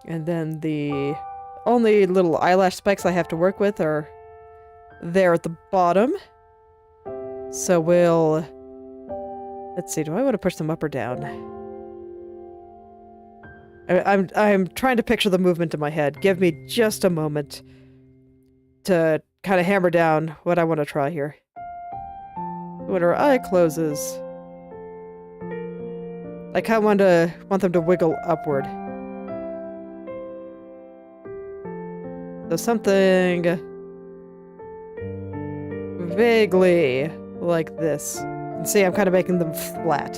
And then the only little eyelash spikes I have to work with are there at the bottom. So we'll... Let's see, do I want to push them up or down? I'm trying to picture the movement in my head. Give me just a moment to kind of hammer down what I want to try here. When her eye closes, I kind of want them to wiggle upward. So something vaguely like this. And see, I'm kind of making them flat.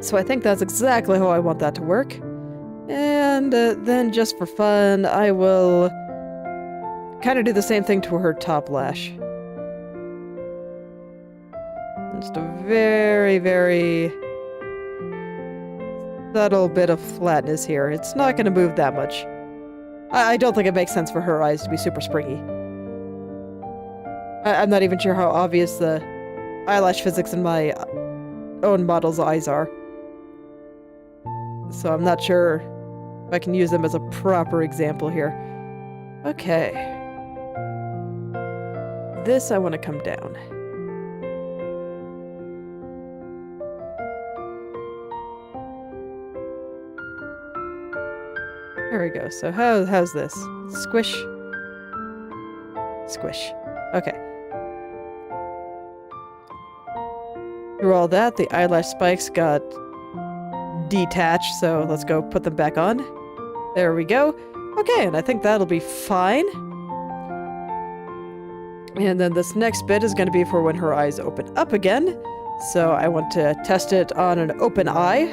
So I think that's exactly how I want that to work. And then just for fun, I will kind of do the same thing to her top lash. Just a very, very subtle bit of flatness here. It's not going to move that much. I don't think it makes sense for her eyes to be super springy. I'm not even sure how obvious the eyelash physics in my own model's eyes are. So I'm not sure if I can use them as a proper example here. Okay. This I want to come down. There we go. So how's this? Squish. Squish. Okay. Through all that, the eyelash spikes got detached, so let's go put them back on. There we go. Okay, and I think that'll be fine. And then this next bit is going to be for when her eyes open up again. So I want to test it on an open eye.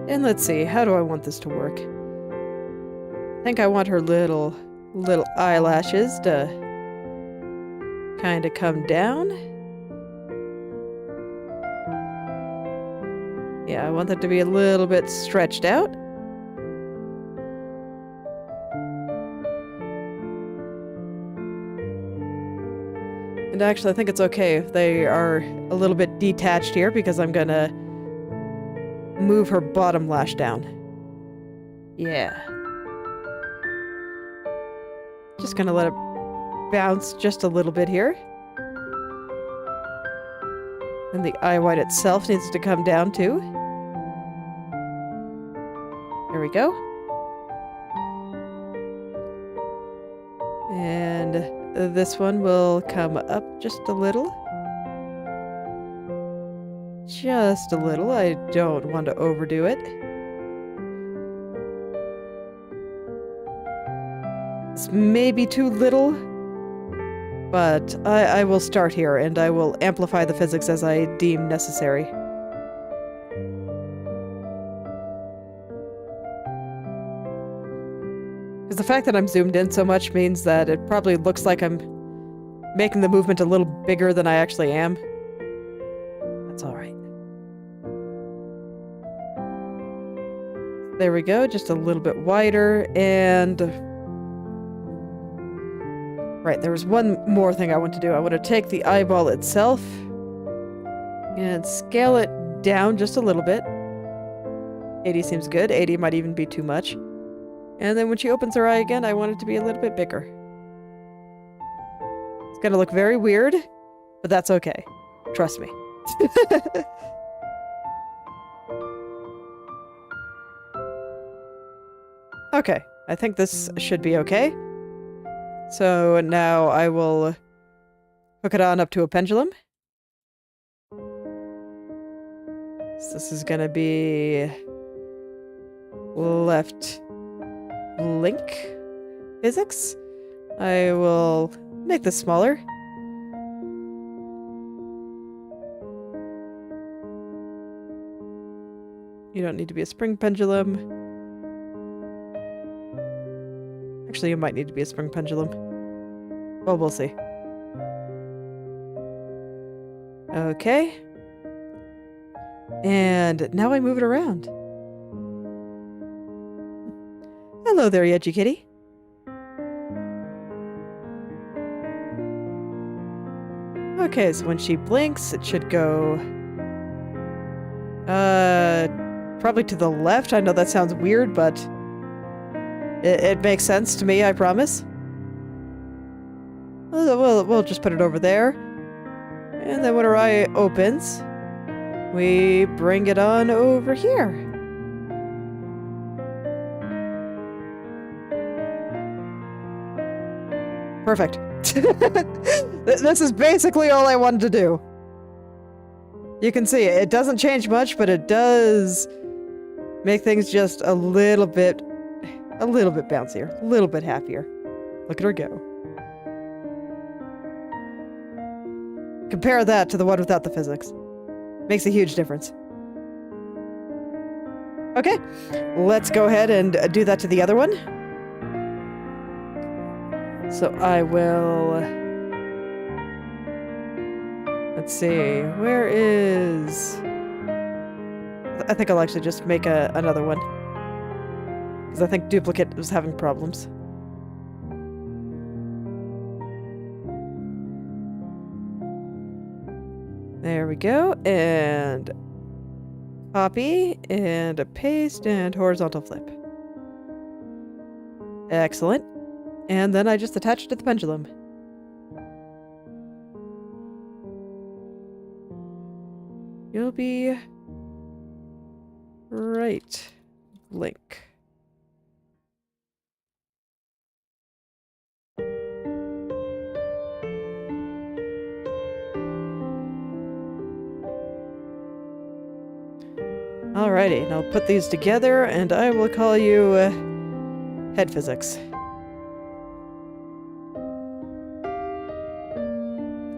And let's see, how do I want this to work? I think I want her little eyelashes to kind of come down. Yeah, I want them to be a little bit stretched out. And actually, I think it's okay if they are a little bit detached here because I'm gonna move her bottom lash down. Yeah. Just gonna let it bounce just a little bit here. And the eye white itself needs to come down too. There we go. And this one will come up just a little. Just a little. I don't want to overdo it. It's maybe too little, but I will start here and I will amplify the physics as I deem necessary. Because the fact that I'm zoomed in so much means that it probably looks like I'm making the movement a little bigger than I actually am. That's alright. There we go, just a little bit wider, and... Right, there was one more thing I want to do. I want to take the eyeball itself and scale it down just a little bit. 80 seems good. 80 might even be too much. And then when she opens her eye again, I want it to be a little bit bigger. It's gonna look very weird, but that's okay. Trust me. Okay, I think this should be okay. So now I will hook it on up to a pendulum. So this is gonna be left link physics. I will make this smaller. You don't need to be a spring pendulum. Actually, you might need to be a spring pendulum. Well, we'll see. Okay. And now I move it around. Hello there, Yedgy Kitty. Okay, so when she blinks, it should go... probably to the left. I know that sounds weird, but... It makes sense to me, I promise. We'll just put it over there. And then when her eye opens, we bring it on over here. Perfect. This is basically all I wanted to do. You can see it doesn't change much, but it does make things just a little bit bouncier, a little bit happier. Look at her go. Compare that to the one without the physics. Makes a huge difference. Okay, let's go ahead and do that to the other one. So I will... Let's see, where is... I think I'll actually just make another one. Because I think duplicate was having problems. There we go, and copy, and a paste, and horizontal flip. Excellent. And then I just attach it to the pendulum. You'll be right link. Alrighty, and I'll put these together, and I will call you head physics.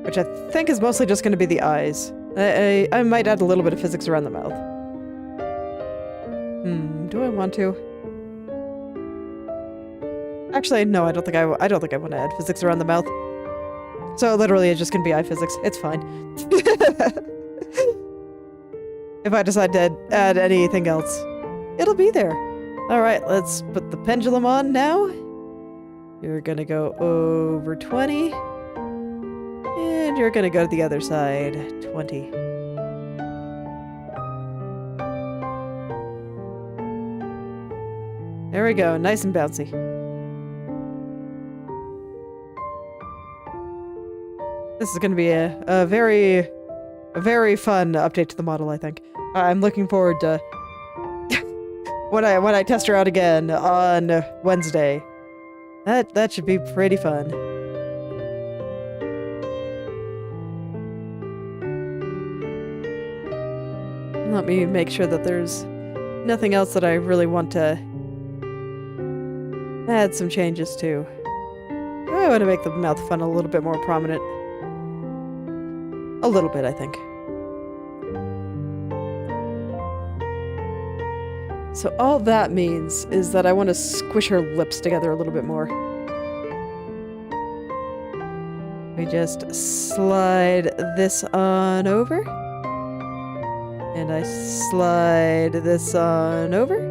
Which I think is mostly just going to be the eyes. I might add a little bit of physics around the mouth. Do I want to? Actually, no, I don't think I want to add physics around the mouth. So literally, it's just going to be eye physics. It's fine. If I decide to add anything else, it'll be there. Alright, let's put the pendulum on now. You're gonna go over 20. And you're gonna go to the other side, 20. There we go, nice and bouncy. This is gonna be a very fun update to the model, I think. I'm looking forward to when I test her out again on Wednesday. That should be pretty fun. Let me make sure that there's nothing else that I really want to add some changes to. I want to make the mouth fun a little bit more prominent. A little bit, I think. So all that means is that I want to squish her lips together a little bit more. We just slide this on over. And I slide this on over.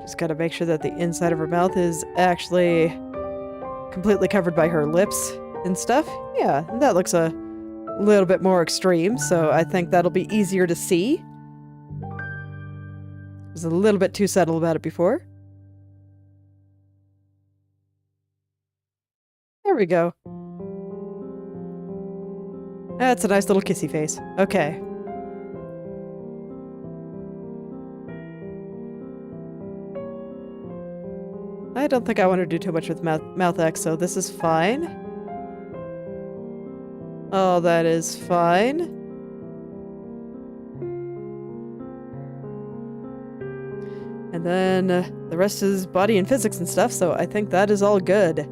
Just gotta make sure that the inside of her mouth is actually completely covered by her lips and stuff. Yeah, that looks a little bit more extreme, so I think that'll be easier to see. I was a little bit too subtle about it before. There we go. That's a nice little kissy face. Okay. I don't think I want to do too much with mouth X, so this is fine. Oh, that is fine. And then the rest is body and physics and stuff, so I think that is all good.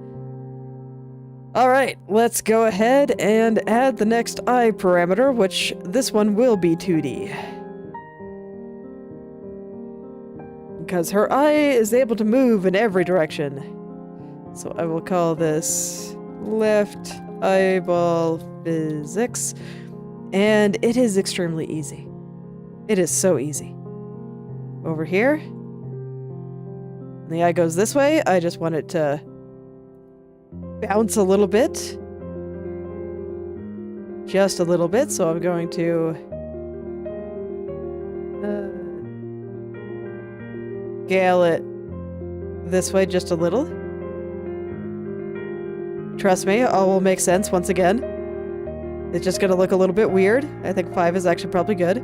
Alright, let's go ahead and add the next eye parameter, which this one will be 2D. Because her eye is able to move in every direction. So I will call this left eyeball physics. And it is extremely easy. It is so easy. Over here. And the eye goes this way. I just want it to bounce a little bit. Just a little bit. So I'm going to scale it this way just a little. Trust me, all will make sense once again. It's just gonna look a little bit weird. I think 5 is actually probably good.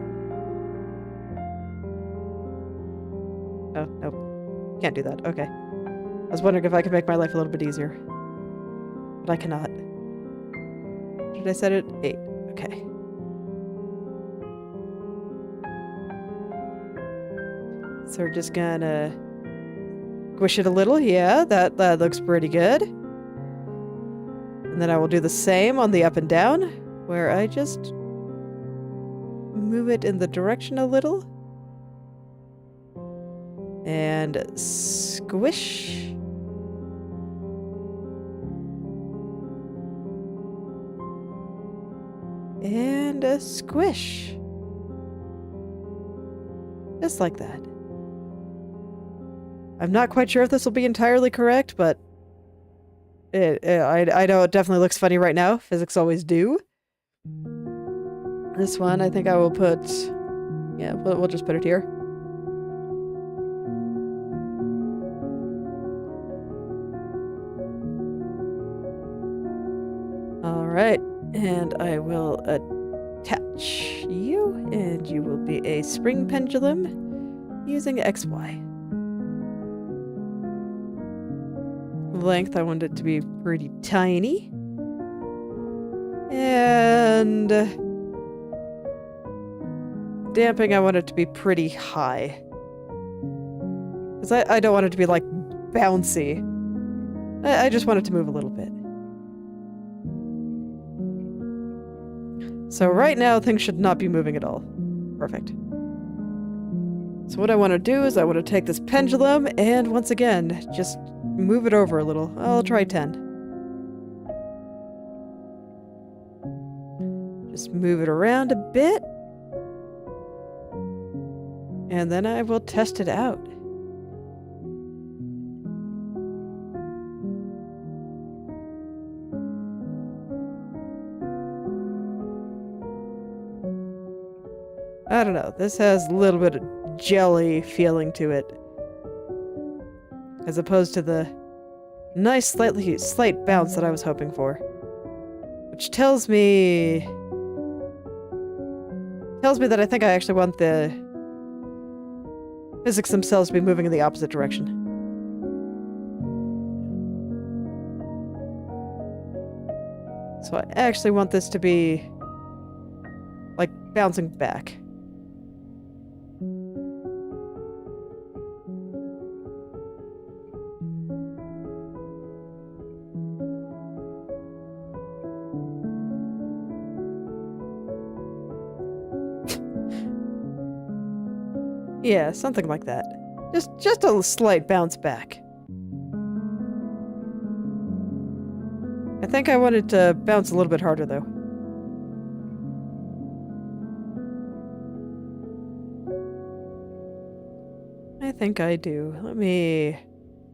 Oh, nope. Can't do that. Okay. I was wondering if I could make my life a little bit easier. But I cannot. Did I set it? 8. Okay. So we're just gonna squish it a little. Yeah, that looks pretty good. And then I will do the same on the up and down, where I just move it in the direction a little. And squish. And a squish. Just like that. I'm not quite sure if this will be entirely correct, but I know it definitely looks funny right now. Physics always do. This one, I think I will put... Yeah, we'll just put it here. Alright, and I will attach you, and you will be a spring pendulum using XY. Length, I want it to be pretty tiny. And damping, I want it to be pretty high. Because I don't want it to be like bouncy. I just want it to move a little bit. So right now, things should not be moving at all. Perfect. So what I want to do is I want to take this pendulum and once again, just move it over a little. I'll try 10. Just move it around a bit. And then I will test it out. I don't know. This has a little bit of jelly feeling to it. As opposed to the nice slight bounce that I was hoping for. Which tells me Tells me that I think I actually want the physics themselves to be moving in the opposite direction. So I actually want this to be, like, bouncing back. Yeah, something like that. Just a slight bounce back. I think I wanted to bounce a little bit harder, though. I think I do. Let me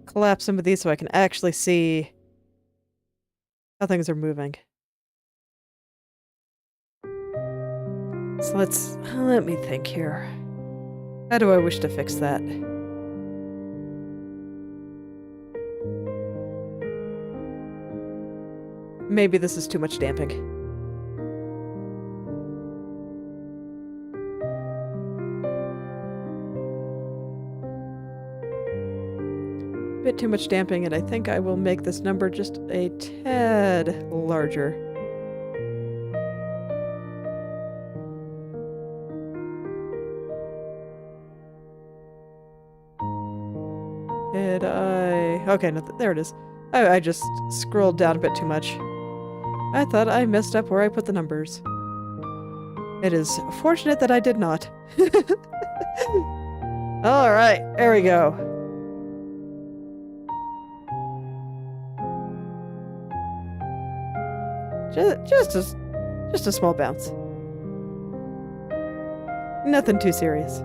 collapse some of these so I can actually see how things are moving. So let me think here. How do I wish to fix that? Maybe this is too much damping. Bit too much damping, and I think I will make this number just a tad larger. Did I... Okay, no, there it is. I just scrolled down a bit too much. I thought I messed up where I put the numbers. It is fortunate that I did not. Alright, there we go. Just a small bounce. Nothing too serious.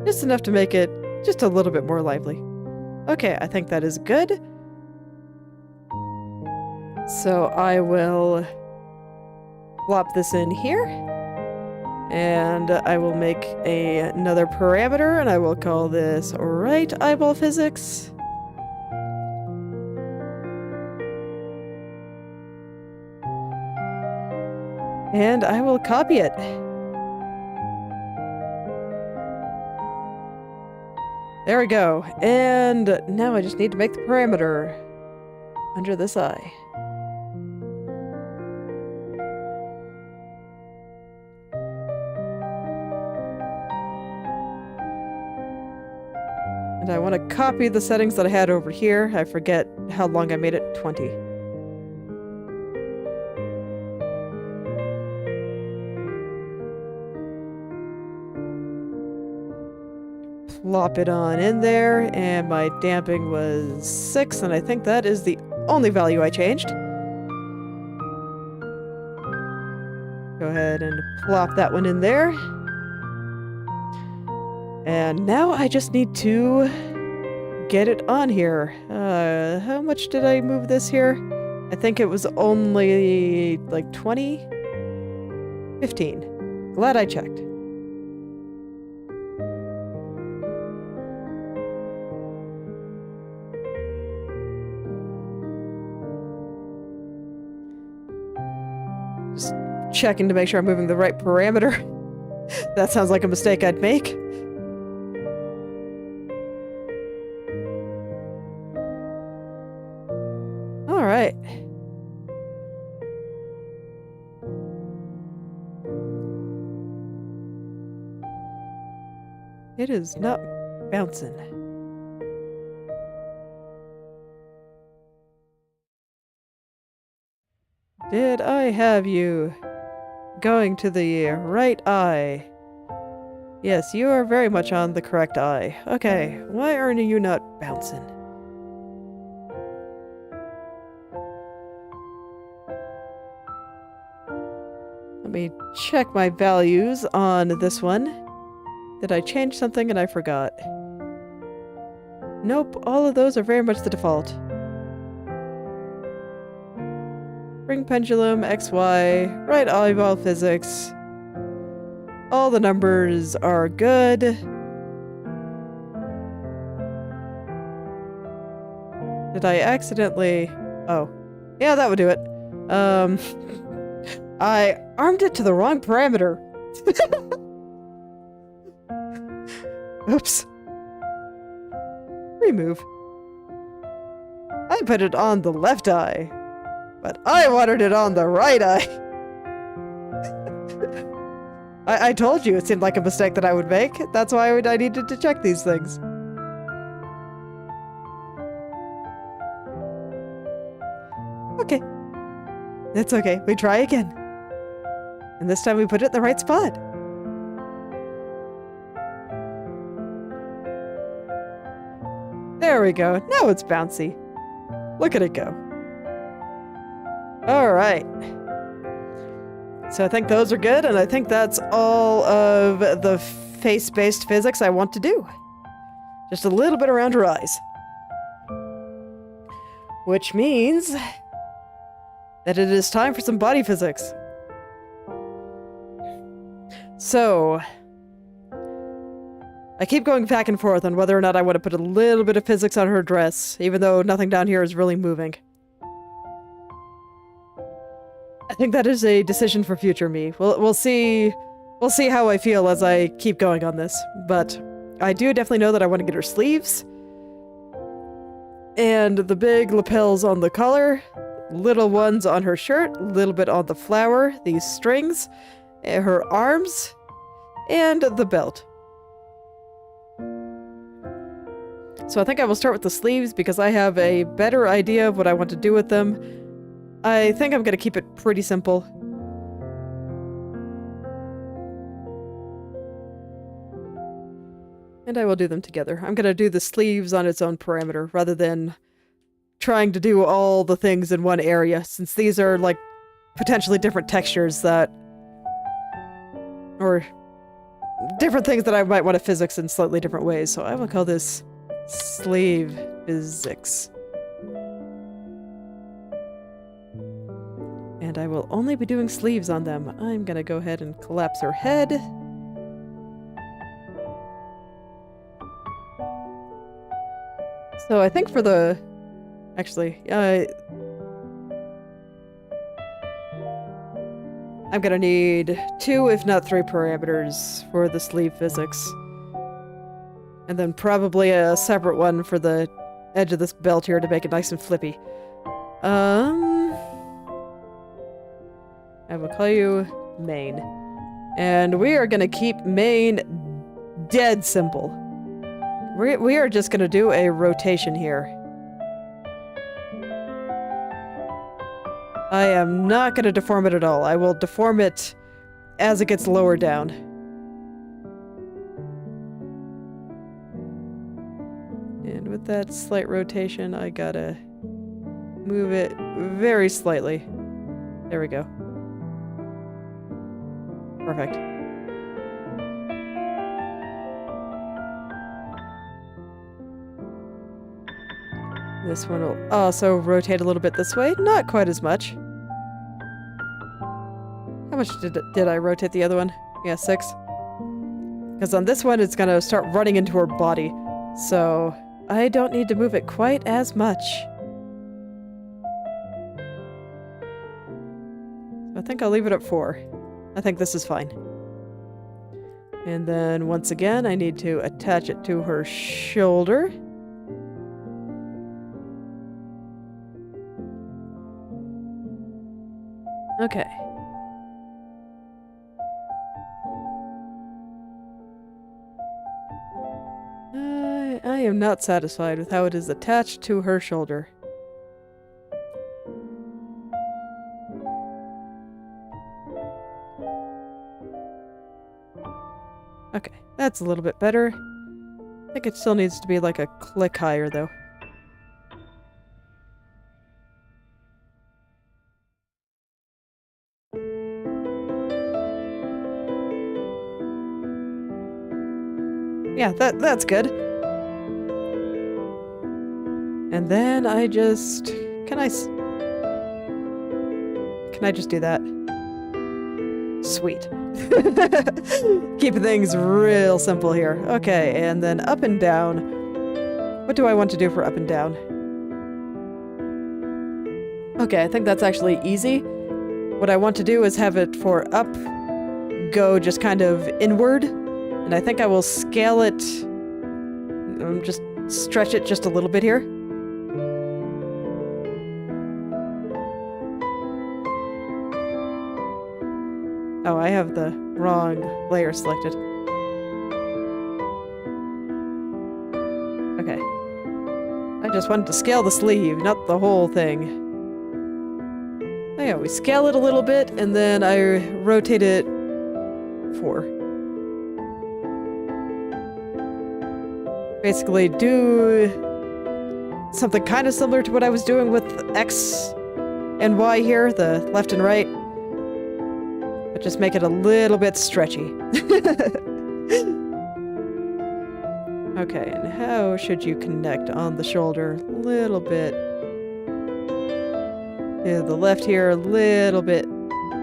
Just enough to make it just a little bit more lively. Okay, I think that is good. So I will plop this in here. And I will make another parameter, and I will call this right eyeball physics. And I will copy it. There we go. And now I just need to make the parameter under this eye. And I want to copy the settings that I had over here. I forget how long I made it. 20. Plop it on in there, and my damping was 6, and I think that is the only value I changed. Go ahead and plop that one in there. And now I just need to get it on here. How much did I move this here? I think it was only like 20? 15. Glad I checked. Just checking to make sure I'm moving the right parameter. That sounds like a mistake I'd make. All right. It is not bouncing. Did I have you going to the right eye? Yes, you are very much on the correct eye. Okay, why are you not bouncing? Let me check my values on this one. Did I change something and I forgot? Nope, all of those are very much the default. Ring pendulum, XY, right eyeball physics. All the numbers are good. Did I accidentally... Oh. Yeah, that would do it. I armed it to the wrong parameter. Oops. Remove. I put it on the left eye, but I wanted it on the right eye. I told you it seemed like a mistake that I would make. That's why I needed to check these things. Okay. That's okay. We try again. And this time we put it in the right spot. There we go. Now it's bouncy. Look at it go. Alright. So I think those are good, and I think that's all of the face-based physics I want to do. Just a little bit around her eyes. Which means that it is time for some body physics. So, I keep going back and forth on whether or not I want to put a little bit of physics on her dress, even though nothing down here is really moving. I think that is a decision for future me. We'll see how I feel as I keep going on this, but I do definitely know that I want to get her sleeves and the big lapels on the collar, little ones on her shirt, a little bit on the flower, these strings, her arms, and the belt. So I think I will start with the sleeves because I have a better idea of what I want to do with them. I think I'm going to keep it pretty simple. And I will do them together. I'm going to do the sleeves on its own parameter rather than trying to do all the things in one area, since these are like potentially different textures that, or different things that I might want to physics in slightly different ways. So I will call this sleeve physics. And I will only be doing sleeves on them. I'm gonna go ahead and collapse her head. So I think for the... Actually, I'm gonna need 2, if not 3 parameters for the sleeve physics. And then probably a separate one for the edge of this belt here to make it nice and flippy. I will call you main. And we are gonna keep main dead simple. We are just gonna do a rotation here. I am not gonna deform it at all. I will deform it as it gets lower down. And with that slight rotation, I gotta move it very slightly. There we go. Perfect. This one will also rotate a little bit this way. Not quite as much. How much did I rotate the other one? Yeah, 6. Because on this one, it's going to start running into her body. So I don't need to move it quite as much. I think I'll leave it at 4. I think this is fine. And then once again, I need to attach it to her shoulder. Okay. I am not satisfied with how it is attached to her shoulder. Okay, that's a little bit better. I think it still needs to be like a click higher, though. Yeah, that's good. And then I just... Can I just do that? Sweet. Keep things real simple here. Okay, and then up and down. What do I want to do for up and down? Okay, I think that's actually easy. what I want to do is have it for up, go just kind of inward. And I think I will scale it, just stretch it just a little bit here. Oh, I have the wrong layer selected. Okay. I just wanted to scale the sleeve, not the whole thing. Oh yeah, we scale it a little bit, and then I rotate it 4. Basically do something kind of similar to what I was doing with X and Y here, the left and right. But just make it a little bit stretchy. Okay, and how should you connect on the shoulder? A little bit. Yeah, the left here, a little bit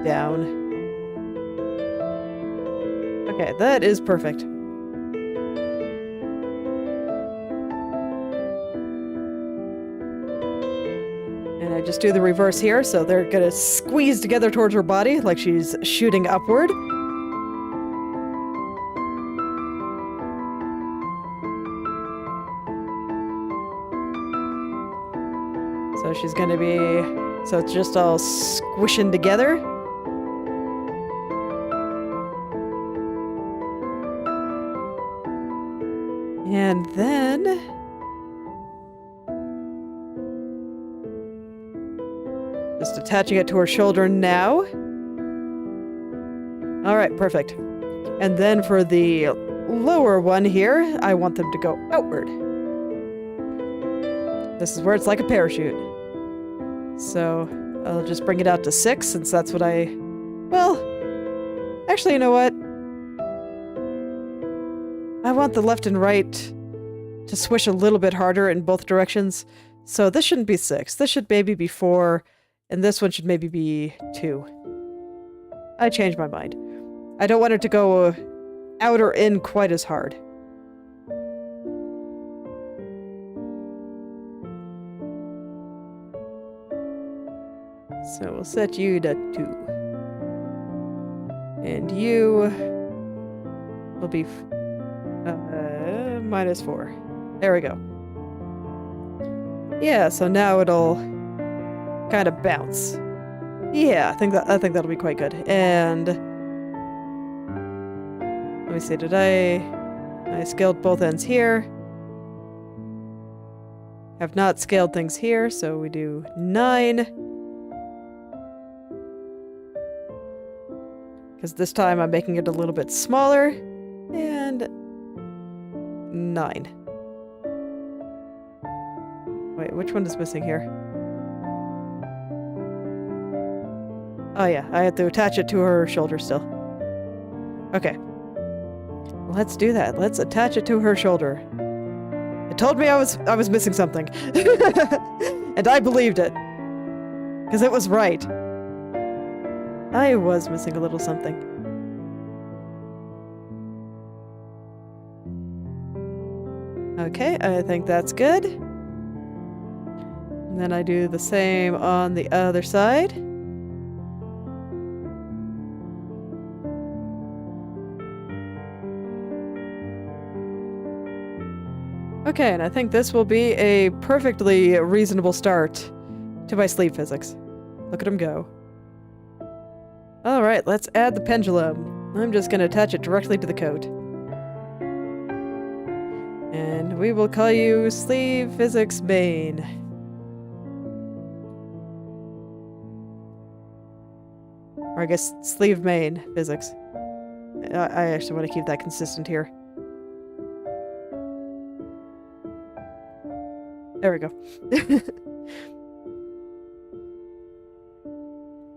down. Okay, that is perfect. And I just do the reverse here, so they're gonna squeeze together towards her body like she's shooting upward. So she's gonna be, so it's just all squishing together. And then just attaching it to her shoulder now. All right, perfect. And then for the lower one here, I want them to go outward. This is where it's like a parachute. So I'll just bring it out to 6 since that's what well, actually, you know what? I want the left and right to swish a little bit harder in both directions. So this shouldn't be 6. This should maybe be 4. And this one should maybe be 2. I changed my mind. I don't want it to go out or in quite as hard. So we'll set you to 2. And you will be -4. There we go. Yeah, so now it'll kind of bounce. Yeah, I think that'll be quite good. And let me see, did I scaled both ends here. Have not scaled things here, so we do 9. Because this time I'm making it a little bit smaller. And 9. Wait, which one is missing here? Oh yeah, I have to attach it to her shoulder still. Okay. Let's do that. Let's attach it to her shoulder. It told me I was missing something. And I believed it. Because it was right. I was missing a little something. Okay, I think that's good. And then I do the same on the other side. Okay, and I think this will be a perfectly reasonable start to my sleeve physics. Look at him go. Alright, let's add the pendulum. I'm just going to attach it directly to the coat. And we will call you Sleeve Physics Main. Or I guess Sleeve Main Physics. I actually want to keep that consistent here. There we go.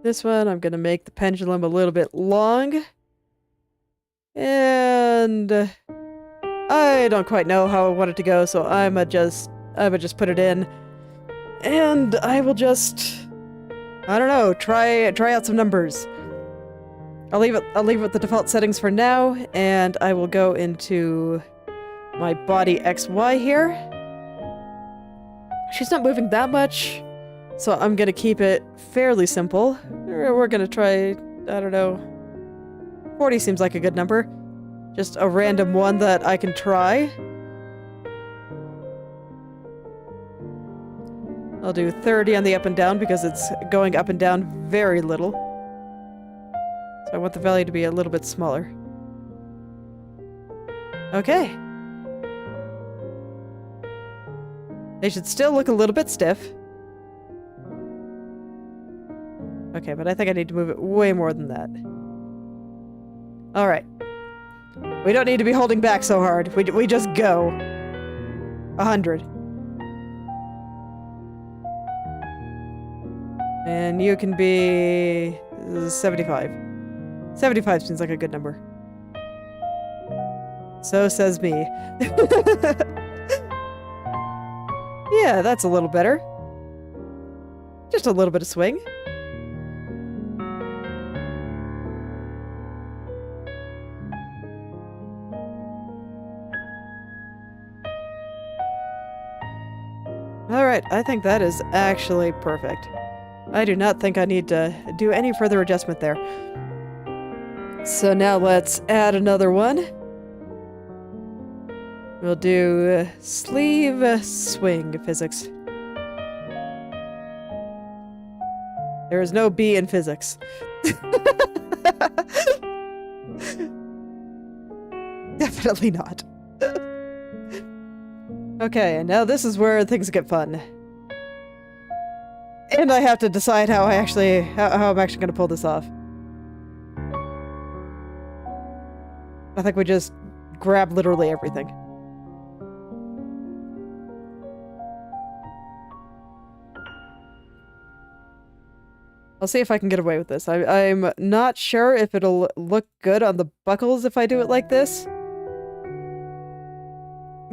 This one, I'm going to make the pendulum a little bit long. And I don't quite know how I want it to go, so I would just put it in. And I will just, I don't know, try out some numbers. I'll leave it with the default settings for now, and I will go into my body XY here. She's not moving that much, So I'm gonna keep it fairly simple. We're gonna try, I don't know, 40 seems like a good number. Just a random one that I can try. I'll do 30 on the up and down because it's going up and down very little. So I want the value to be a little bit smaller. Okay. They should still look a little bit stiff. Okay, but I think I need to move it way more than that. Alright. We don't need to be holding back so hard. We just go. 100. And you can be 75. 75 seems like a good number. So says me. Yeah, that's a little better. Just a little bit of swing. Alright, I think that is actually perfect. I do not think I need to do any further adjustment there. So now let's add another one. We'll do sleeve swing physics. There is no B in physics. Definitely not. Okay, and now this is where things get fun. And I have to decide how I'm actually going to pull this off. I think we just grab literally everything. I'll see if I can get away with this. I'm not sure if it'll look good on the buckles if I do it like this.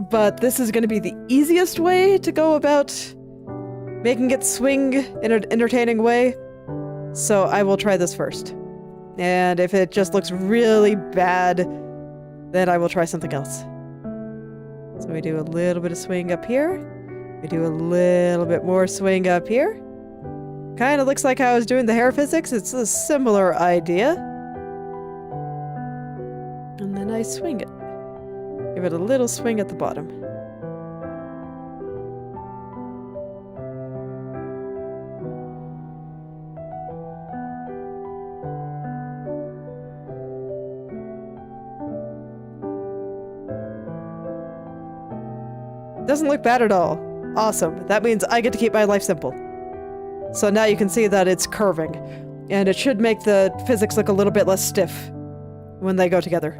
But this is going to be the easiest way to go about making it swing in an entertaining way. So I will try this first. And if it just looks really bad, then I will try something else. So we do a little bit of swing up here. We do a little bit more swing up here. Kind of looks like how I was doing the hair physics. It's a similar idea. And then I swing it. Give it a little swing at the bottom. Doesn't look bad at all. Awesome. That means I get to keep my life simple. So now you can see that it's curving. And it should make the physics look a little bit less stiff when they go together.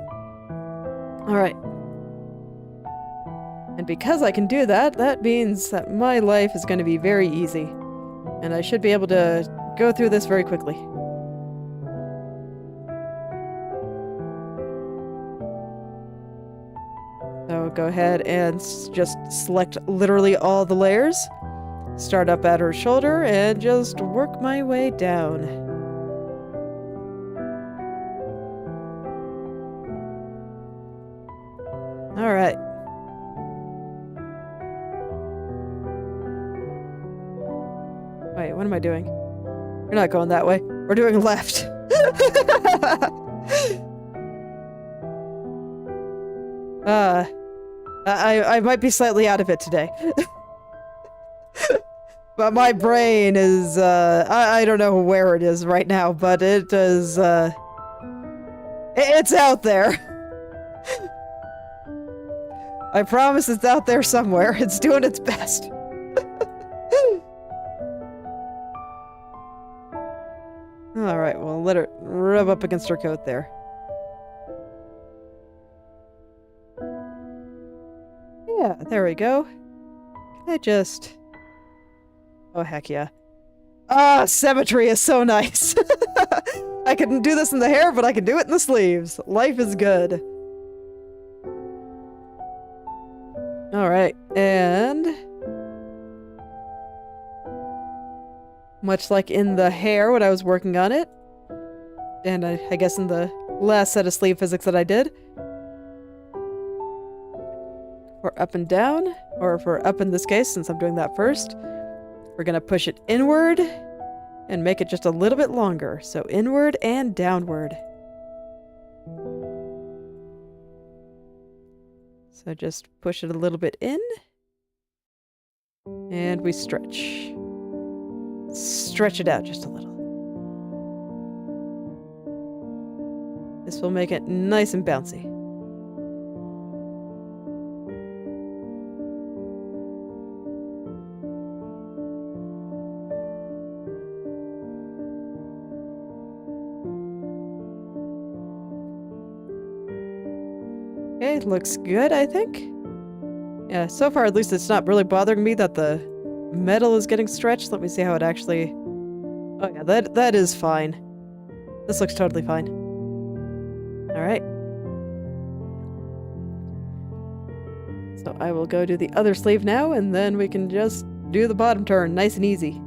Alright. And because I can do that, that means that my life is going to be very easy. And I should be able to go through this very quickly. So go ahead and just select literally all the layers. Start up at her shoulder and just work my way down. All right. Wait, what am I doing? We're not going that way. We're doing left. I might be slightly out of it today. But my brain is, I don't know where it is right now, but it is, it's out there. I promise it's out there somewhere. It's doing its best. Alright, well, let it rub up against her coat there. Yeah, there we go. Can I just... Oh, heck yeah. Ah, symmetry is so nice. I can do this in the hair, but I can do it in the sleeves. Life is good. Alright, and... much like in the hair when I was working on it, and I guess in the last set of sleeve physics that I did, for up and down, or for up in this case, since I'm doing that first, We're gonna push it inward and make it just a little bit longer. So inward and downward. So just push it a little bit in. And we stretch. Stretch it out just a little. This will make it nice and bouncy. Okay, looks good, I think. Yeah, so far at least it's not really bothering me that the metal is getting stretched. Let me see how it actually... Oh yeah, that is fine. This looks totally fine. Alright. So I will go do the other sleeve now, and then we can just do the bottom turn, nice and easy.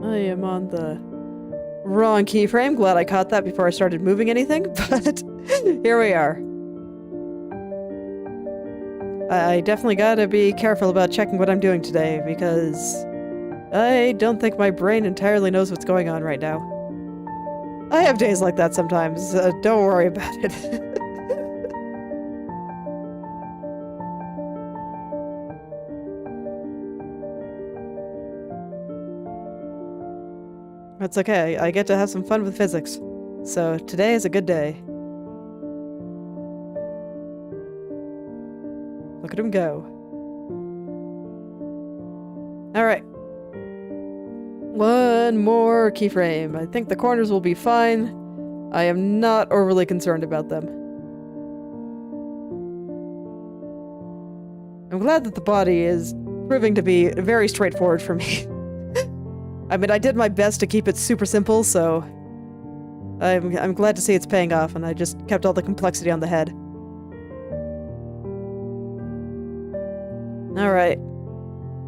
I am on the wrong keyframe. Glad I caught that before I started moving anything, but here we are. I definitely gotta be careful about checking what I'm doing today, because I don't think my brain entirely knows what's going on right now. I have days like that sometimes. Don't worry about it. That's okay. I get to have some fun with physics. So today is a good day. Look at him go. Alright. One more keyframe. I think the corners will be fine. I am not overly concerned about them. I'm glad that the body is proving to be very straightforward for me. I mean, I did my best to keep it super simple, so I'm glad to see it's paying off, and I just kept all the complexity on the head. Alright.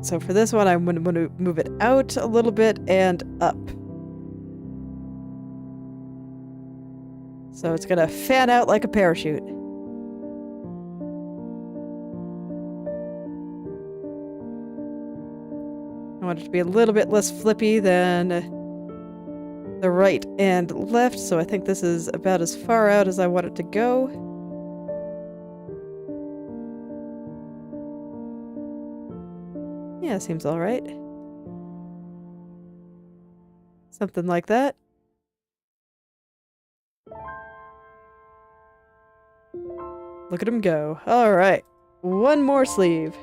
So for this one, I'm going to move it out a little bit and up. So it's going to fan out like a parachute. I want it to be a little bit less flippy than the right and left, so I think this is about as far out as I want it to go. Yeah, seems alright. Something like that. Look at him go. Alright. One more sleeve.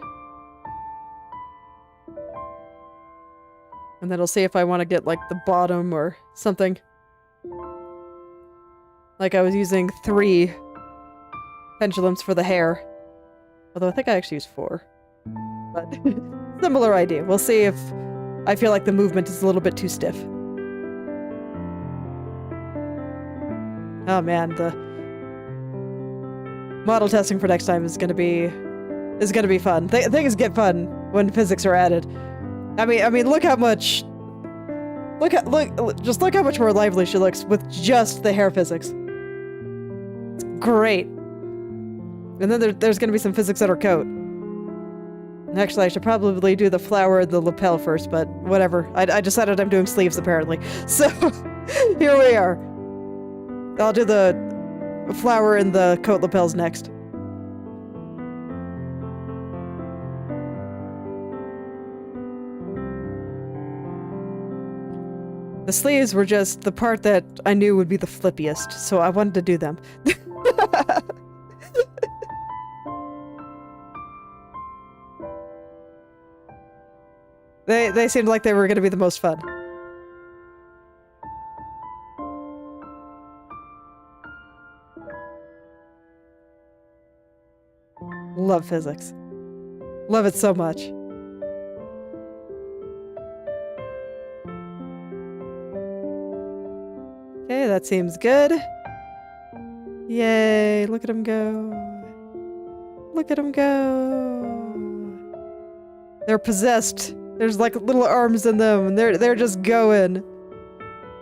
And then I'll see if I want to get, like, the bottom or something. Like I was using 3 pendulums for the hair. Although I think I actually used 4. But similar idea. We'll see if I feel like the movement is a little bit too stiff. Oh man, the model testing for next time is gonna be fun. Things get fun when physics are added. I mean, look how much. Just look how much more lively she looks with just the hair physics. It's great. And then there's gonna be some physics at her coat. And actually, I should probably do the flower and the lapel first, but whatever. I decided I'm doing sleeves apparently. So here we are. I'll do the flower and the coat lapels next. The sleeves were just the part that I knew would be the flippiest, so I wanted to do them. They seemed like they were going to be the most fun. Love physics. Love it so much. That seems good. Yay, look at him go. Look at him go. They're possessed. There's like little arms in them, and they're just going.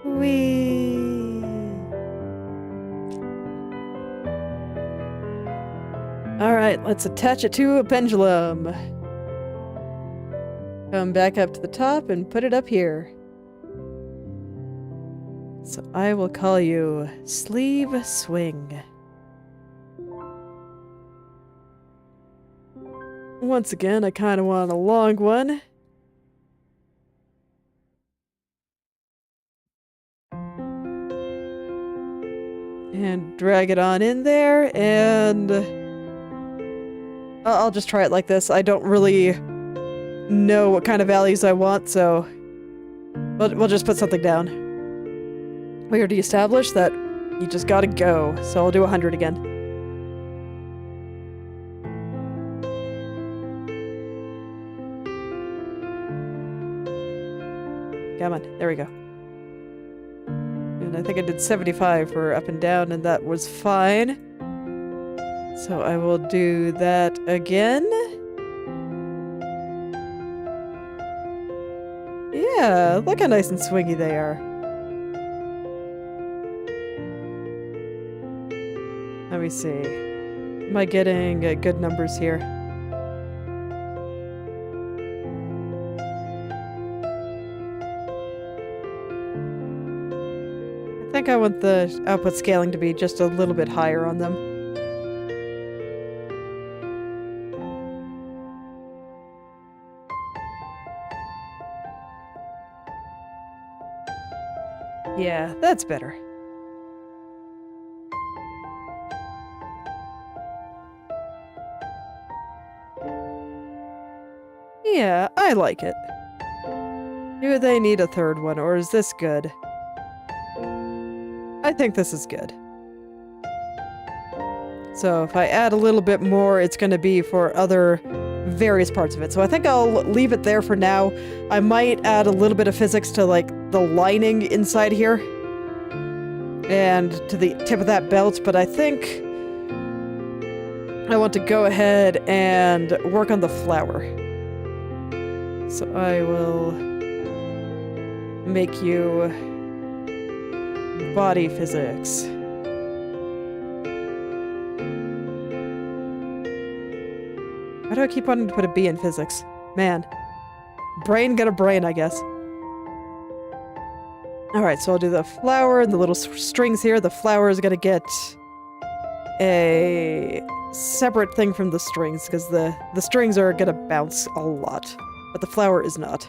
Whee! Alright, let's attach it to a pendulum. Come back up to the top and put it up here. So I will call you Sleeve Swing. Once again, I kind of want a long one. And drag it on in there, and I'll just try it like this. I don't really know what kind of values I want, so we'll just put something down. We already established that you just gotta go, so I'll do 100 again. Come on, there we go. And I think I did 75 for up and down, and that was fine. So I will do that again. Yeah, look how nice and swingy they are. Let me see. Am I getting good numbers here? I think I want the output scaling to be just a little bit higher on them. Yeah, that's better. Yeah, I like it. Do they need a third one, or is this good? I think this is good. So if I add a little bit more, it's going to be for other various parts of it. So I think I'll leave it there for now. I might add a little bit of physics to like the lining inside here and to the tip of that belt, but I think I want to go ahead and work on the flower. So I will make you body physics. Why do I keep wanting to put a B in physics? Man. Brain got a brain, I guess. Alright, so I'll do the flower and the little strings here. The flower is gonna get a separate thing from the strings, because the strings are gonna bounce a lot, but the flower is not.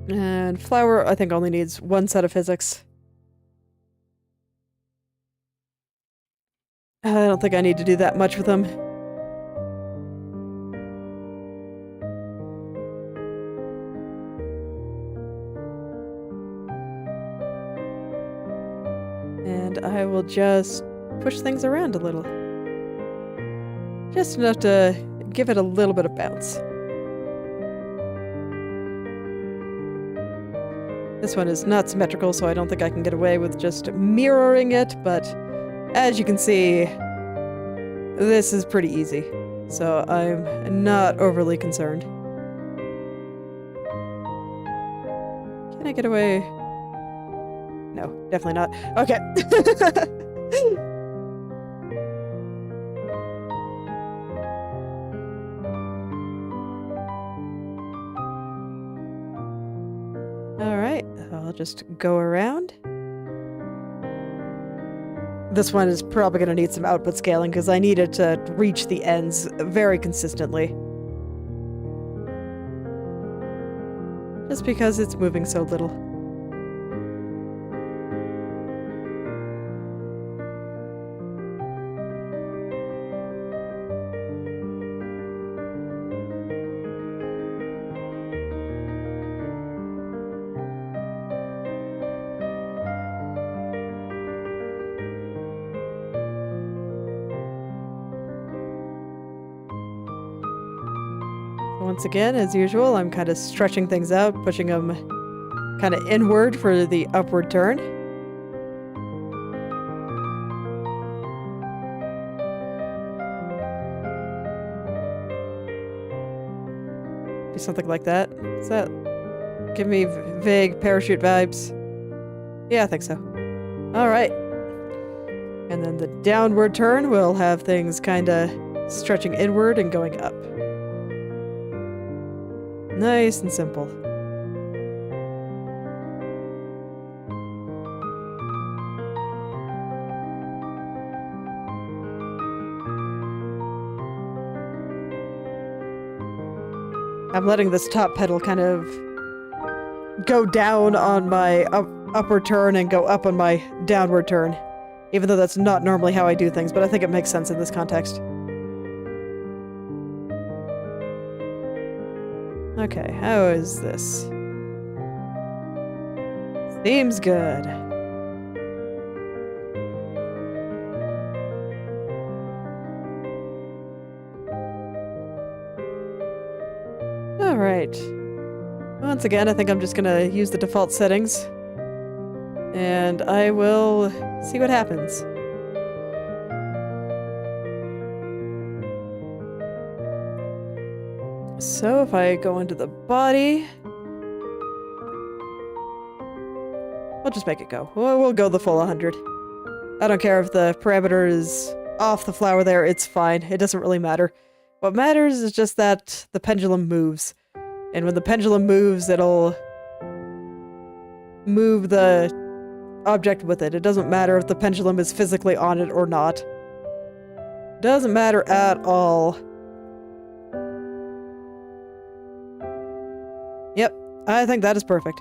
And flower, I think, only needs one set of physics. I don't think I need to do that much with them. And I will just push things around a little. Just enough to give it a little bit of bounce. This one is not symmetrical, so I don't think I can get away with just mirroring it, but as you can see, this is pretty easy. So I'm not overly concerned. Can I get away? No, definitely not. Okay. Alright, I'll just go around. This one is probably going to need some output scaling because I need it to reach the ends very consistently. Just because it's moving so little. Once again, as usual, I'm kind of stretching things out, pushing them kind of inward for the upward turn. Do something like that. Does that give me vague parachute vibes? Yeah, I think so. Alright. And then the downward turn will have things kind of stretching inward and going up. Nice and simple. I'm letting this top pedal kind of go down on my upward turn and go up on my downward turn. Even though that's not normally how I do things, but I think it makes sense in this context. Okay, how is this? Seems good. Alright. Once again, I think I'm just gonna use the default settings. And I will see what happens. So if I go into the body... I'll just make it go. We'll go the full 100. I don't care if the parameter is off the flower there, it's fine. It doesn't really matter. What matters is just that the pendulum moves. And when the pendulum moves, it'll move the object with it. It doesn't matter if the pendulum is physically on it or not. Doesn't matter at all. Yep, I think that is perfect.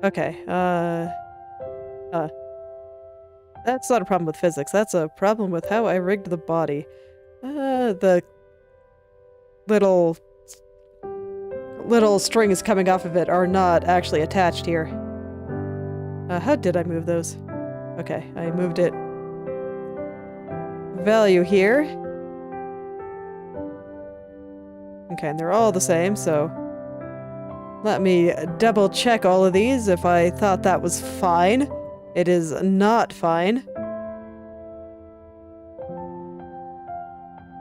Okay, that's not a problem with physics. That's a problem with how I rigged the body. The little strings coming off of it are not actually attached here. How did I move those? Okay, I moved it. Value here. Okay, and they're all the same, so let me double check all of these if I thought that was fine. It is not fine.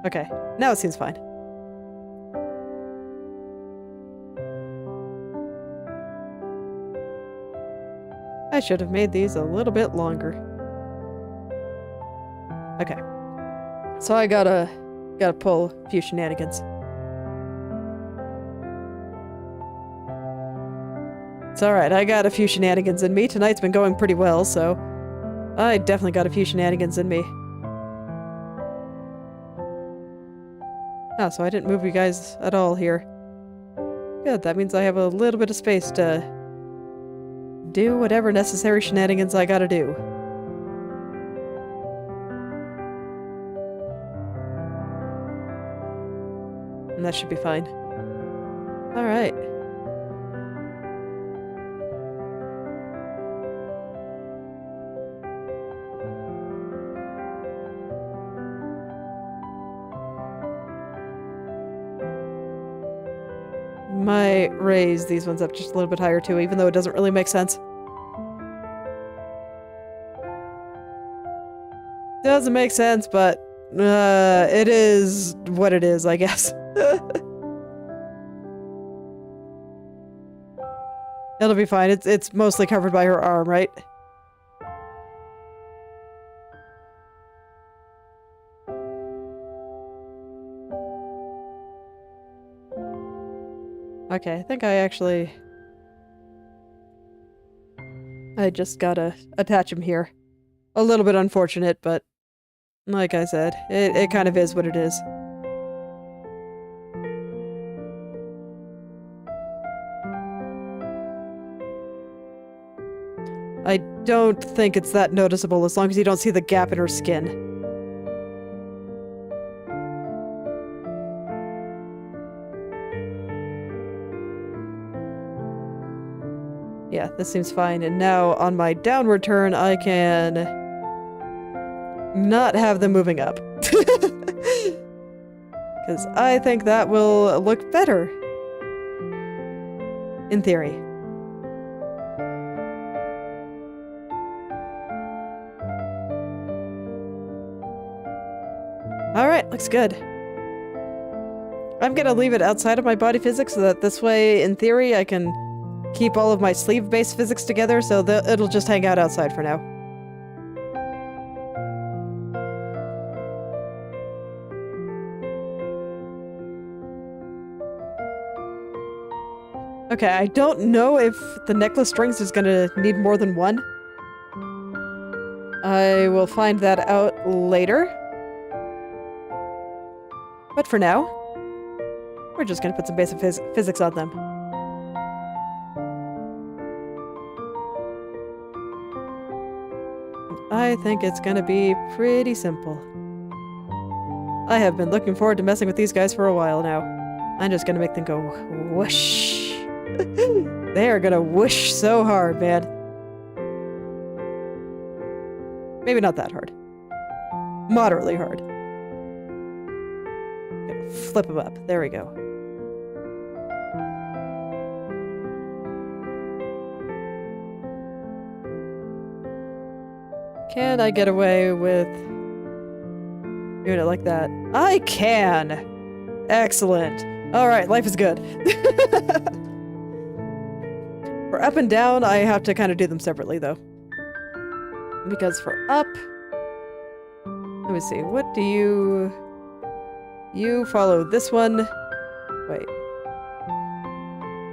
Okay, now it seems fine. I should have made these a little bit longer. Okay. So I gotta pull a few shenanigans. It's alright, I got a few shenanigans in me. Tonight's been going pretty well, so I definitely got a few shenanigans in me. Oh, so I didn't move you guys at all here. Good, that means I have a little bit of space to do whatever necessary shenanigans I gotta do. And that should be fine. Alright. Might raise these ones up just a little bit higher too, even though it doesn't really make sense. Doesn't make sense, but it is what it is, I guess. It'll be fine. It's mostly covered by her arm, right? Okay, I think I just gotta attach him here. A little bit unfortunate, but like I said, it kind of is what it is. I don't think it's that noticeable as long as you don't see the gap in her skin. Yeah, this seems fine. And now on my downward turn, I can not have them moving up. Because I think that will look better. In theory. Alright, looks good. I'm gonna leave it outside of my body physics so that this way, in theory, I can keep all of my sleeve-based physics together, so it'll just hang out outside for now. Okay, I don't know if the necklace strings is gonna need more than one. I will find that out later. But for now, we're just gonna put some basic physics on them. I think it's gonna be pretty simple. I have been looking forward to messing with these guys for a while now. I'm just gonna make them go whoosh. They are gonna whoosh so hard, man. Maybe not that hard. Moderately hard. Gonna flip them up. There we go. Can I get away with doing it like that? I can! Excellent. Alright, life is good. For up and down, I have to kind of do them separately, though. Because for up... Let me see, what do you... You follow this one. Wait.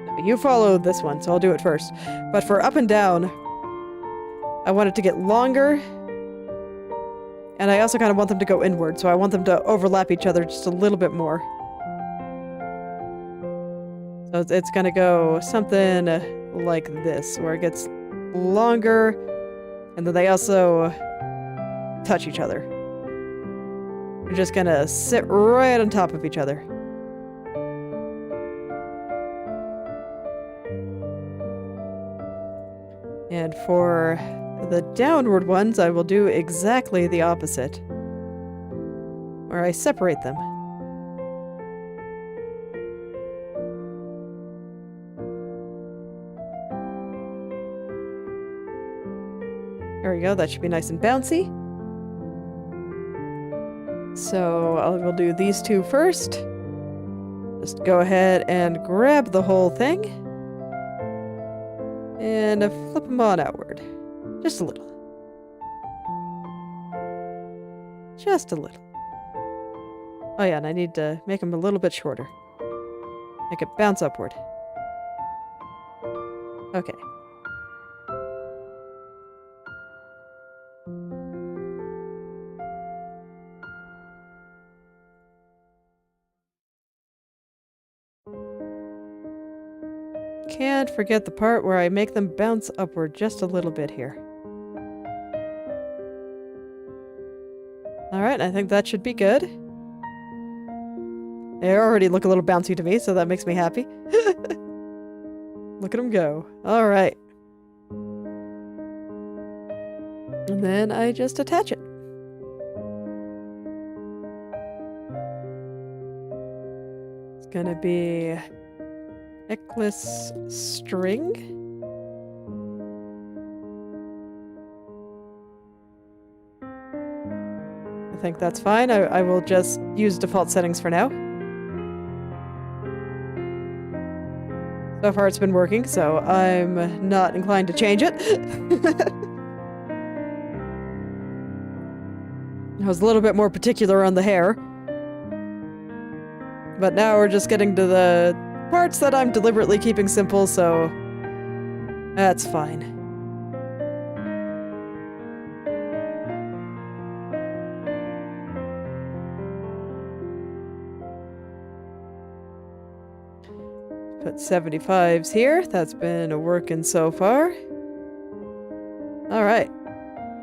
No, you follow this one, so I'll do it first. But for up and down, I want it to get longer. And I also kind of want them to go inward, so I want them to overlap each other just a little bit more. So it's gonna go something like this, where it gets longer, and then they also touch each other. They're just gonna sit right on top of each other. And for the downward ones, I will do exactly the opposite, where I separate them. There we go, that should be nice and bouncy. So I will do these two first. Just go ahead and grab the whole thing. And flip them on outward. Just a little. Just a little. Oh yeah, and I need to make them a little bit shorter. Make it bounce upward. Okay. Can't forget the part where I make them bounce upward just a little bit here. Alright, I think that should be good. They already look a little bouncy to me, so that makes me happy. Look at them go. Alright. And then I just attach it. It's gonna be necklace string. I think that's fine. I will just use default settings for now. So far it's been working, so I'm not inclined to change it. I was a little bit more particular on the hair. But now we're just getting to the parts that I'm deliberately keeping simple, so that's fine. Put 75s here. That's been working so far. Alright.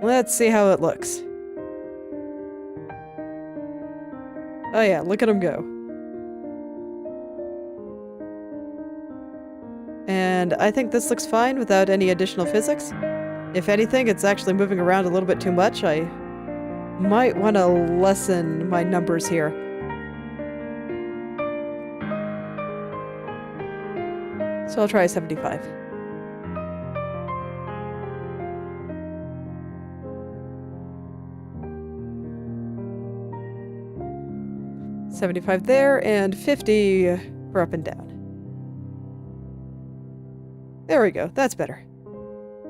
Let's see how it looks. Oh yeah, look at them go. And and I think this looks fine without any additional physics. If anything, it's actually moving around a little bit too much. I might want to lessen my numbers here. So I'll try 75. $75 there, and 50 for up and down. There we go. That's better.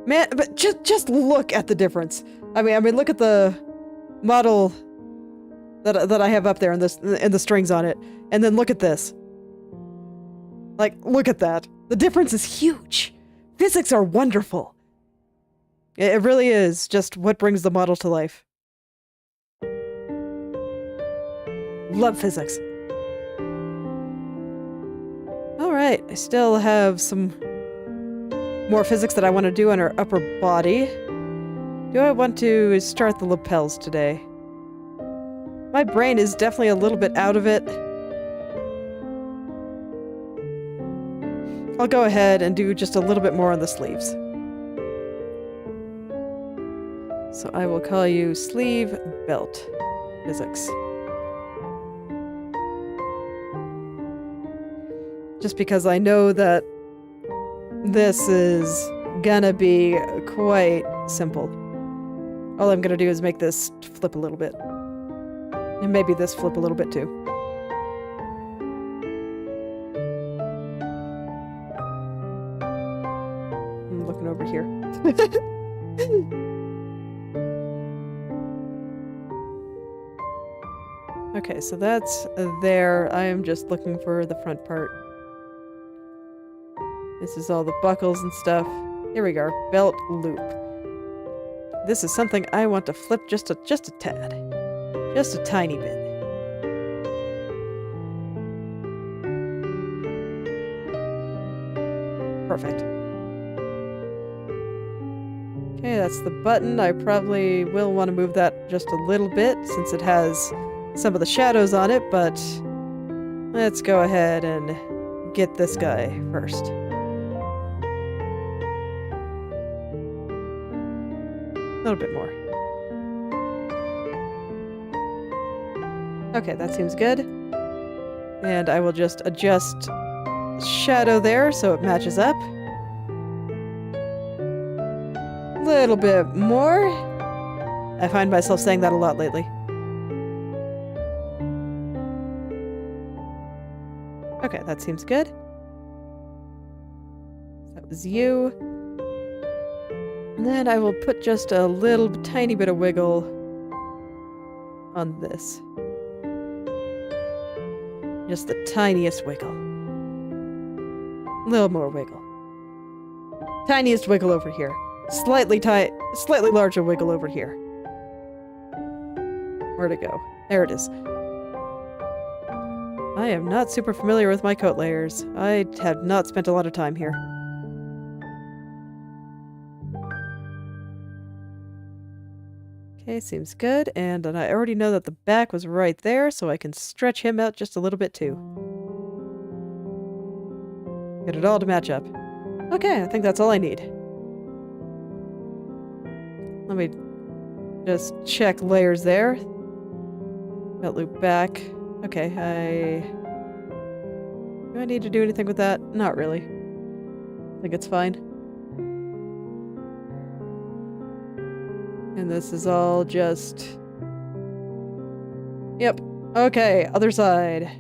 Man, but just look at the difference. I mean, look at the model that I have up there and the strings on it, and then look at this. Like, look at that. The difference is huge. Physics are wonderful. It really is just what brings the model to life. Love physics. Alright, I still have some more physics that I want to do on her upper body. Do I want to start the lapels today? My brain is definitely a little bit out of it. I'll go ahead and do just a little bit more on the sleeves. So I will call you sleeve belt physics. Just because I know that this is gonna be quite simple. All I'm gonna do is make this flip a little bit. And maybe this flip a little bit too. I'm looking over here. Okay, so that's there. I am just looking for the front part. This is all the buckles and stuff. Here we go, belt loop. This is something I want to flip just a tad. Just a tiny bit. Perfect. Okay, that's the button. I probably will want to move that just a little bit since it has some of the shadows on it, but let's go ahead and get this guy first. A little bit more. Okay, that seems good. And I will just adjust shadow there so it matches up. A little bit more. I find myself saying that a lot lately. Okay, that seems good. That was you. And then I will put just a little tiny bit of wiggle on this. Just the tiniest wiggle. A little more wiggle. Tiniest wiggle over here. Slightly larger wiggle over here. Where'd it go? There it is. I am not super familiar with my coat layers. I have not spent a lot of time here. Okay, seems good. And I already know that the back was right there, so I can stretch him out just a little bit too. Get it all to match up. Okay, I think that's all I need. Let me just check layers there. Belt loop back. Okay, do I need to do anything with that? Not really. I think it's fine. And this is all just... Yep. Okay, other side.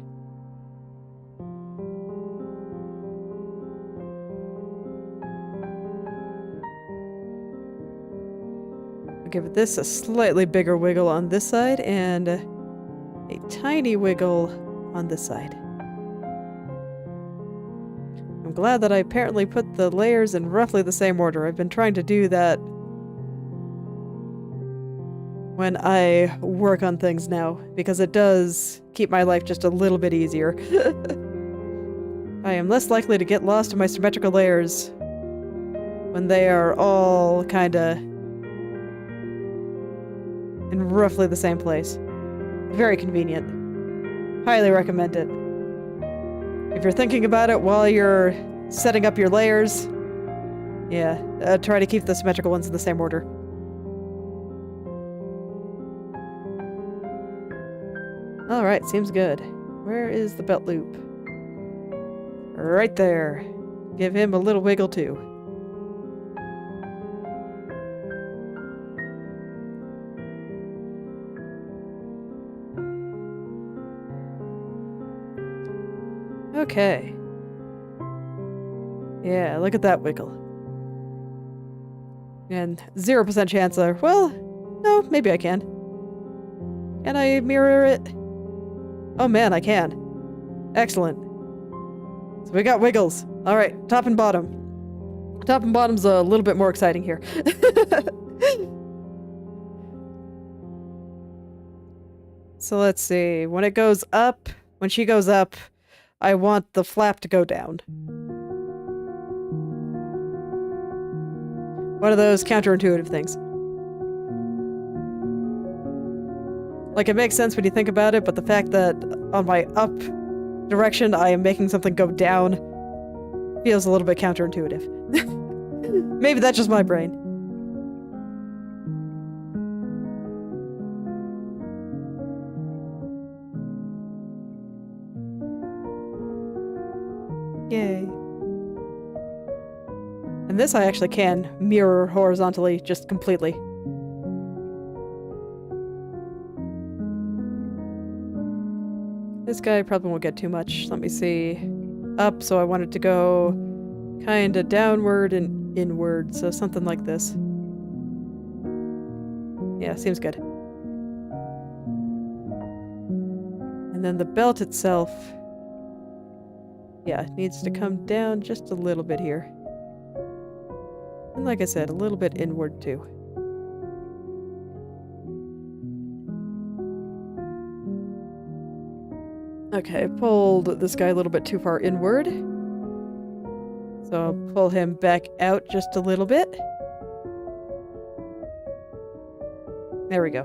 I'll give this a slightly bigger wiggle on this side and a tiny wiggle on this side. I'm glad that I apparently put the layers in roughly the same order. I've been trying to do that when I work on things now, because it does keep my life just a little bit easier. I am less likely to get lost in my symmetrical layers when they are all kinda in roughly the same place. Very convenient. Highly recommend it. If you're thinking about it while you're setting up your layers. Yeah, try to keep the symmetrical ones in the same order. Alright, seems good. Where is the belt loop? Right there. Give him a little wiggle too. Okay. Yeah, look at that wiggle. And 0% chance of, well, no, maybe I can. Can I mirror it? Oh man, I can. Excellent. So we got wiggles. Alright, top and bottom. Top and bottom's a little bit more exciting here. So let's see. When it goes up, when she goes up, I want the flap to go down. One of those counterintuitive things. Like, it makes sense when you think about it, but the fact that on my up direction I am making something go down feels a little bit counterintuitive. Maybe that's just my brain. Yay. And this I actually can mirror horizontally, just completely. This guy probably won't get too much. Let me see. Up, so I want it to go kinda downward and inward, so something like this. Yeah, seems good. And then the belt itself, yeah, it needs to come down just a little bit here. And like I said, a little bit inward too. Okay, I pulled this guy a little bit too far inward. So I'll pull him back out just a little bit. There we go.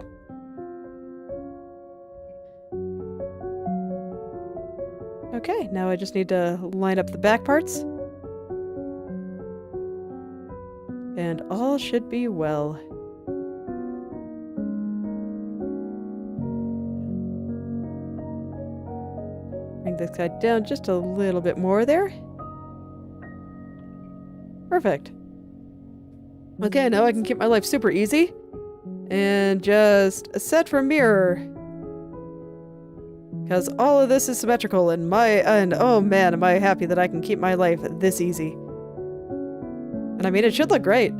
Okay, now I just need to line up the back parts. And all should be well. Bring this guy down just a little bit more there. Perfect. Okay, now I can keep my life super easy. And just set for mirror. Because all of this is symmetrical and oh man, am I happy that I can keep my life this easy. And I mean, it should look great.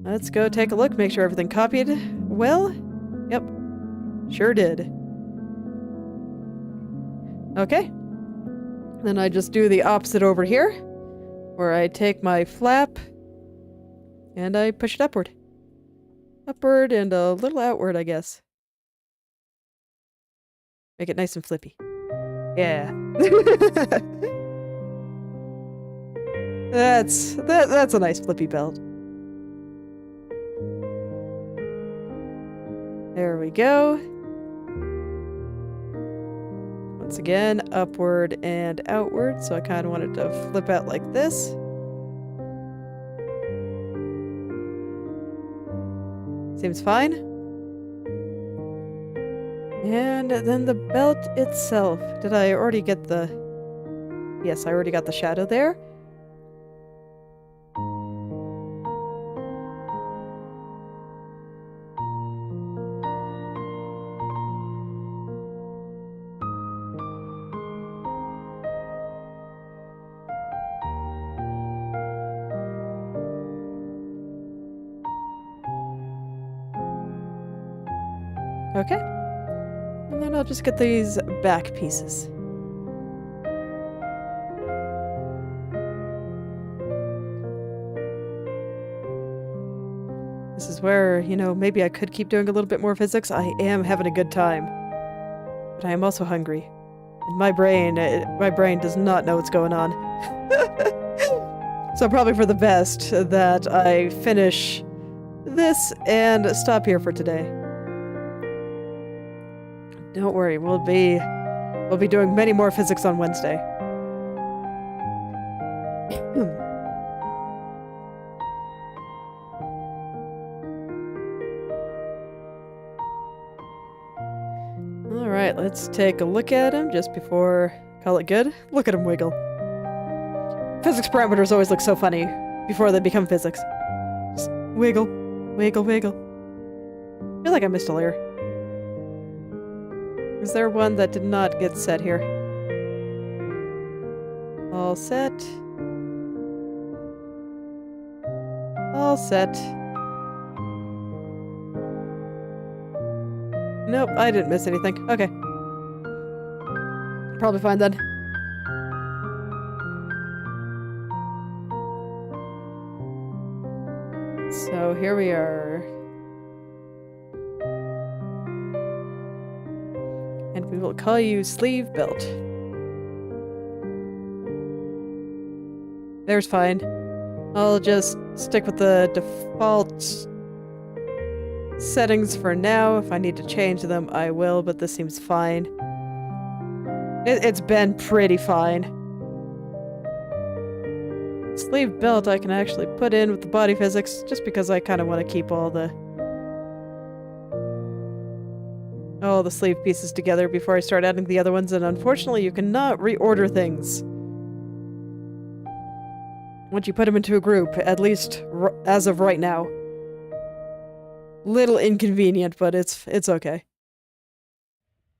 Let's go take a look, make sure everything copied well. Yep, sure did. Okay. Then I just do the opposite over here, where I take my flap and I push it upward. Upward and a little outward, I guess. Make it nice and flippy. Yeah. That's a nice flippy belt. There we go. Once again, upward and outward, so I kind of want it to flip out like this. Seems fine. And then the belt itself. Did I already get the... Yes, I already got the shadow there. Okay. And then I'll just get these back pieces. This is where, you know, maybe I could keep doing a little bit more physics. I am having a good time. But I am also hungry. And my brain does not know what's going on. So probably for the best that I finish this and stop here for today. Don't worry, we'll be We'll be doing many more physics on Wednesday. Alright, let's take a look at him just before call it good. Look at him wiggle. Physics parameters always look so funny before they become physics. Just wiggle, wiggle, wiggle. I feel like I missed a layer. Is there one that did not get set here? All set. All set. Nope, I didn't miss anything. Okay. Probably fine then. So here we are. And we will call you Sleeve Belt. There's fine. I'll just stick with the default settings for now. If I need to change them, I will, but this seems fine. It's been pretty fine. Sleeve belt I can actually put in with the body physics, just because I kind of want to keep all the sleeve pieces together before I start adding the other ones, and unfortunately you cannot reorder things once you put them into a group, at least as of right now. Little inconvenient, but it's okay.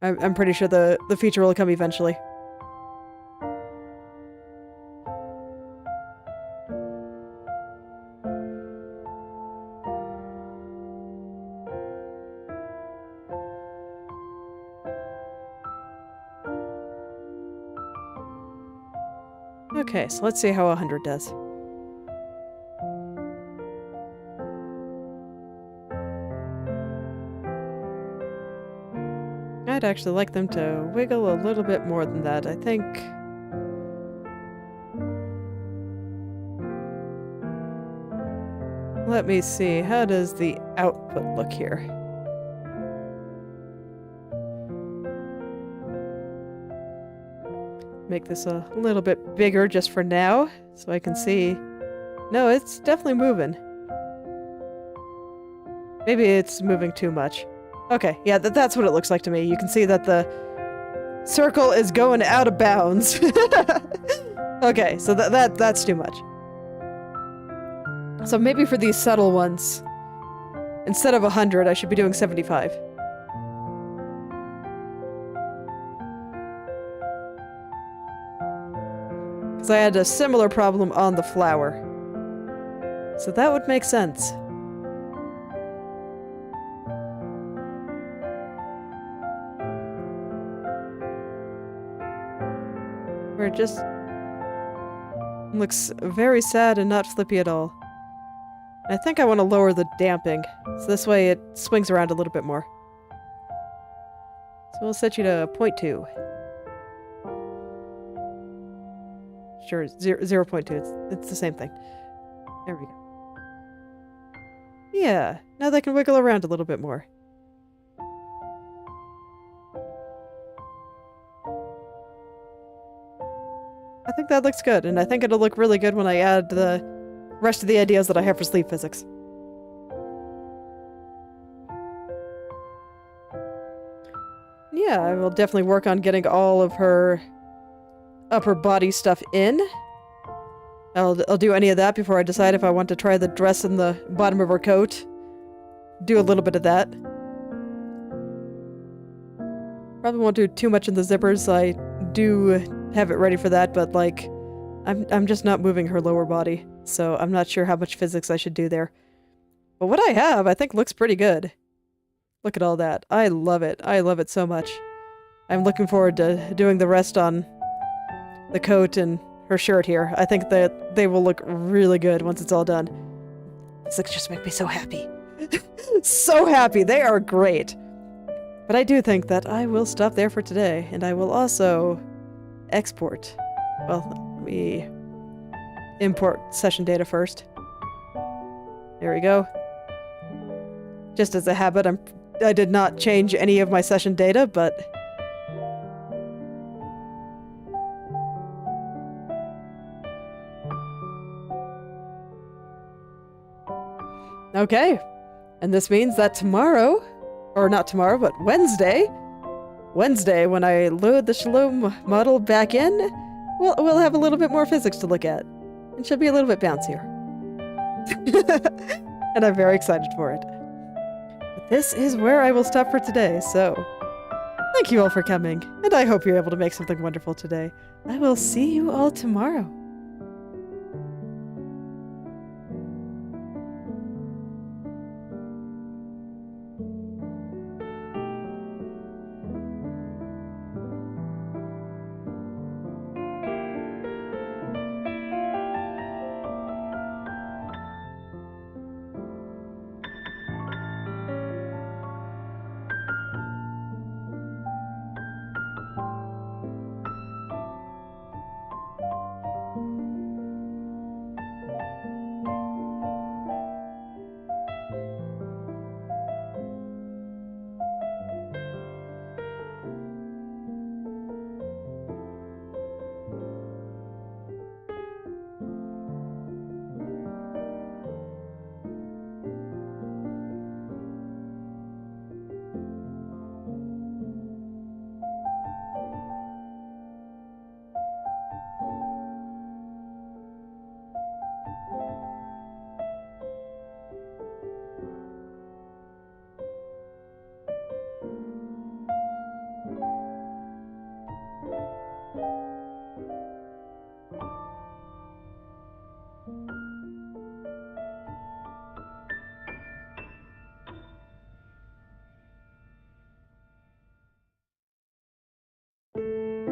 I'm pretty sure the feature will come eventually. Okay, so let's see how 100 does. I'd actually like them to wiggle a little bit more than that, I think. Let me see, how does the output look here? Make this a little bit bigger just for now, so I can see. No, it's definitely moving. Maybe it's moving too much. Okay, yeah, that's what it looks like to me. You can see that the circle is going out of bounds. Okay, so that's too much. So maybe for these subtle ones, instead of 100, I should be doing 75. Because I had a similar problem on the flower. So that would make sense. Where it just looks very sad and not flippy at all. I think I want to lower the damping, so this way it swings around a little bit more. So we'll set you to 0.2. Sure, 0.2, it's the same thing. There we go. Yeah, now they can wiggle around a little bit more. I think that looks good, and I think it'll look really good when I add the rest of the ideas that I have for sleep physics. Yeah, I will definitely work on getting all of her upper body stuff in. I'll do any of that before I decide if I want to try the dress in the bottom of her coat. Do a little bit of that. Probably won't do too much in the zippers. I do have it ready for that, but like, I'm just not moving her lower body, so I'm not sure how much physics I should do there. But what I have, I think looks pretty good. Look at all that. I love it. I love it so much. I'm looking forward to doing the rest on the coat and her shirt here. I think that they will look really good once it's all done. These looks just make me so happy. So happy. They are great. But I do think that I will stop there for today, and I will also export. Well, let me import session data first. There we go. Just as a habit, I did not change any of my session data, but Okay. And this means that tomorrow, or not tomorrow, but Wednesday, when I load the Shalom model back in, we'll have a little bit more physics to look at. It should be a little bit bouncier. And I'm very excited for it. But this is where I will stop for today, so thank you all for coming, and I hope you're able to make something wonderful today. I will see you all tomorrow.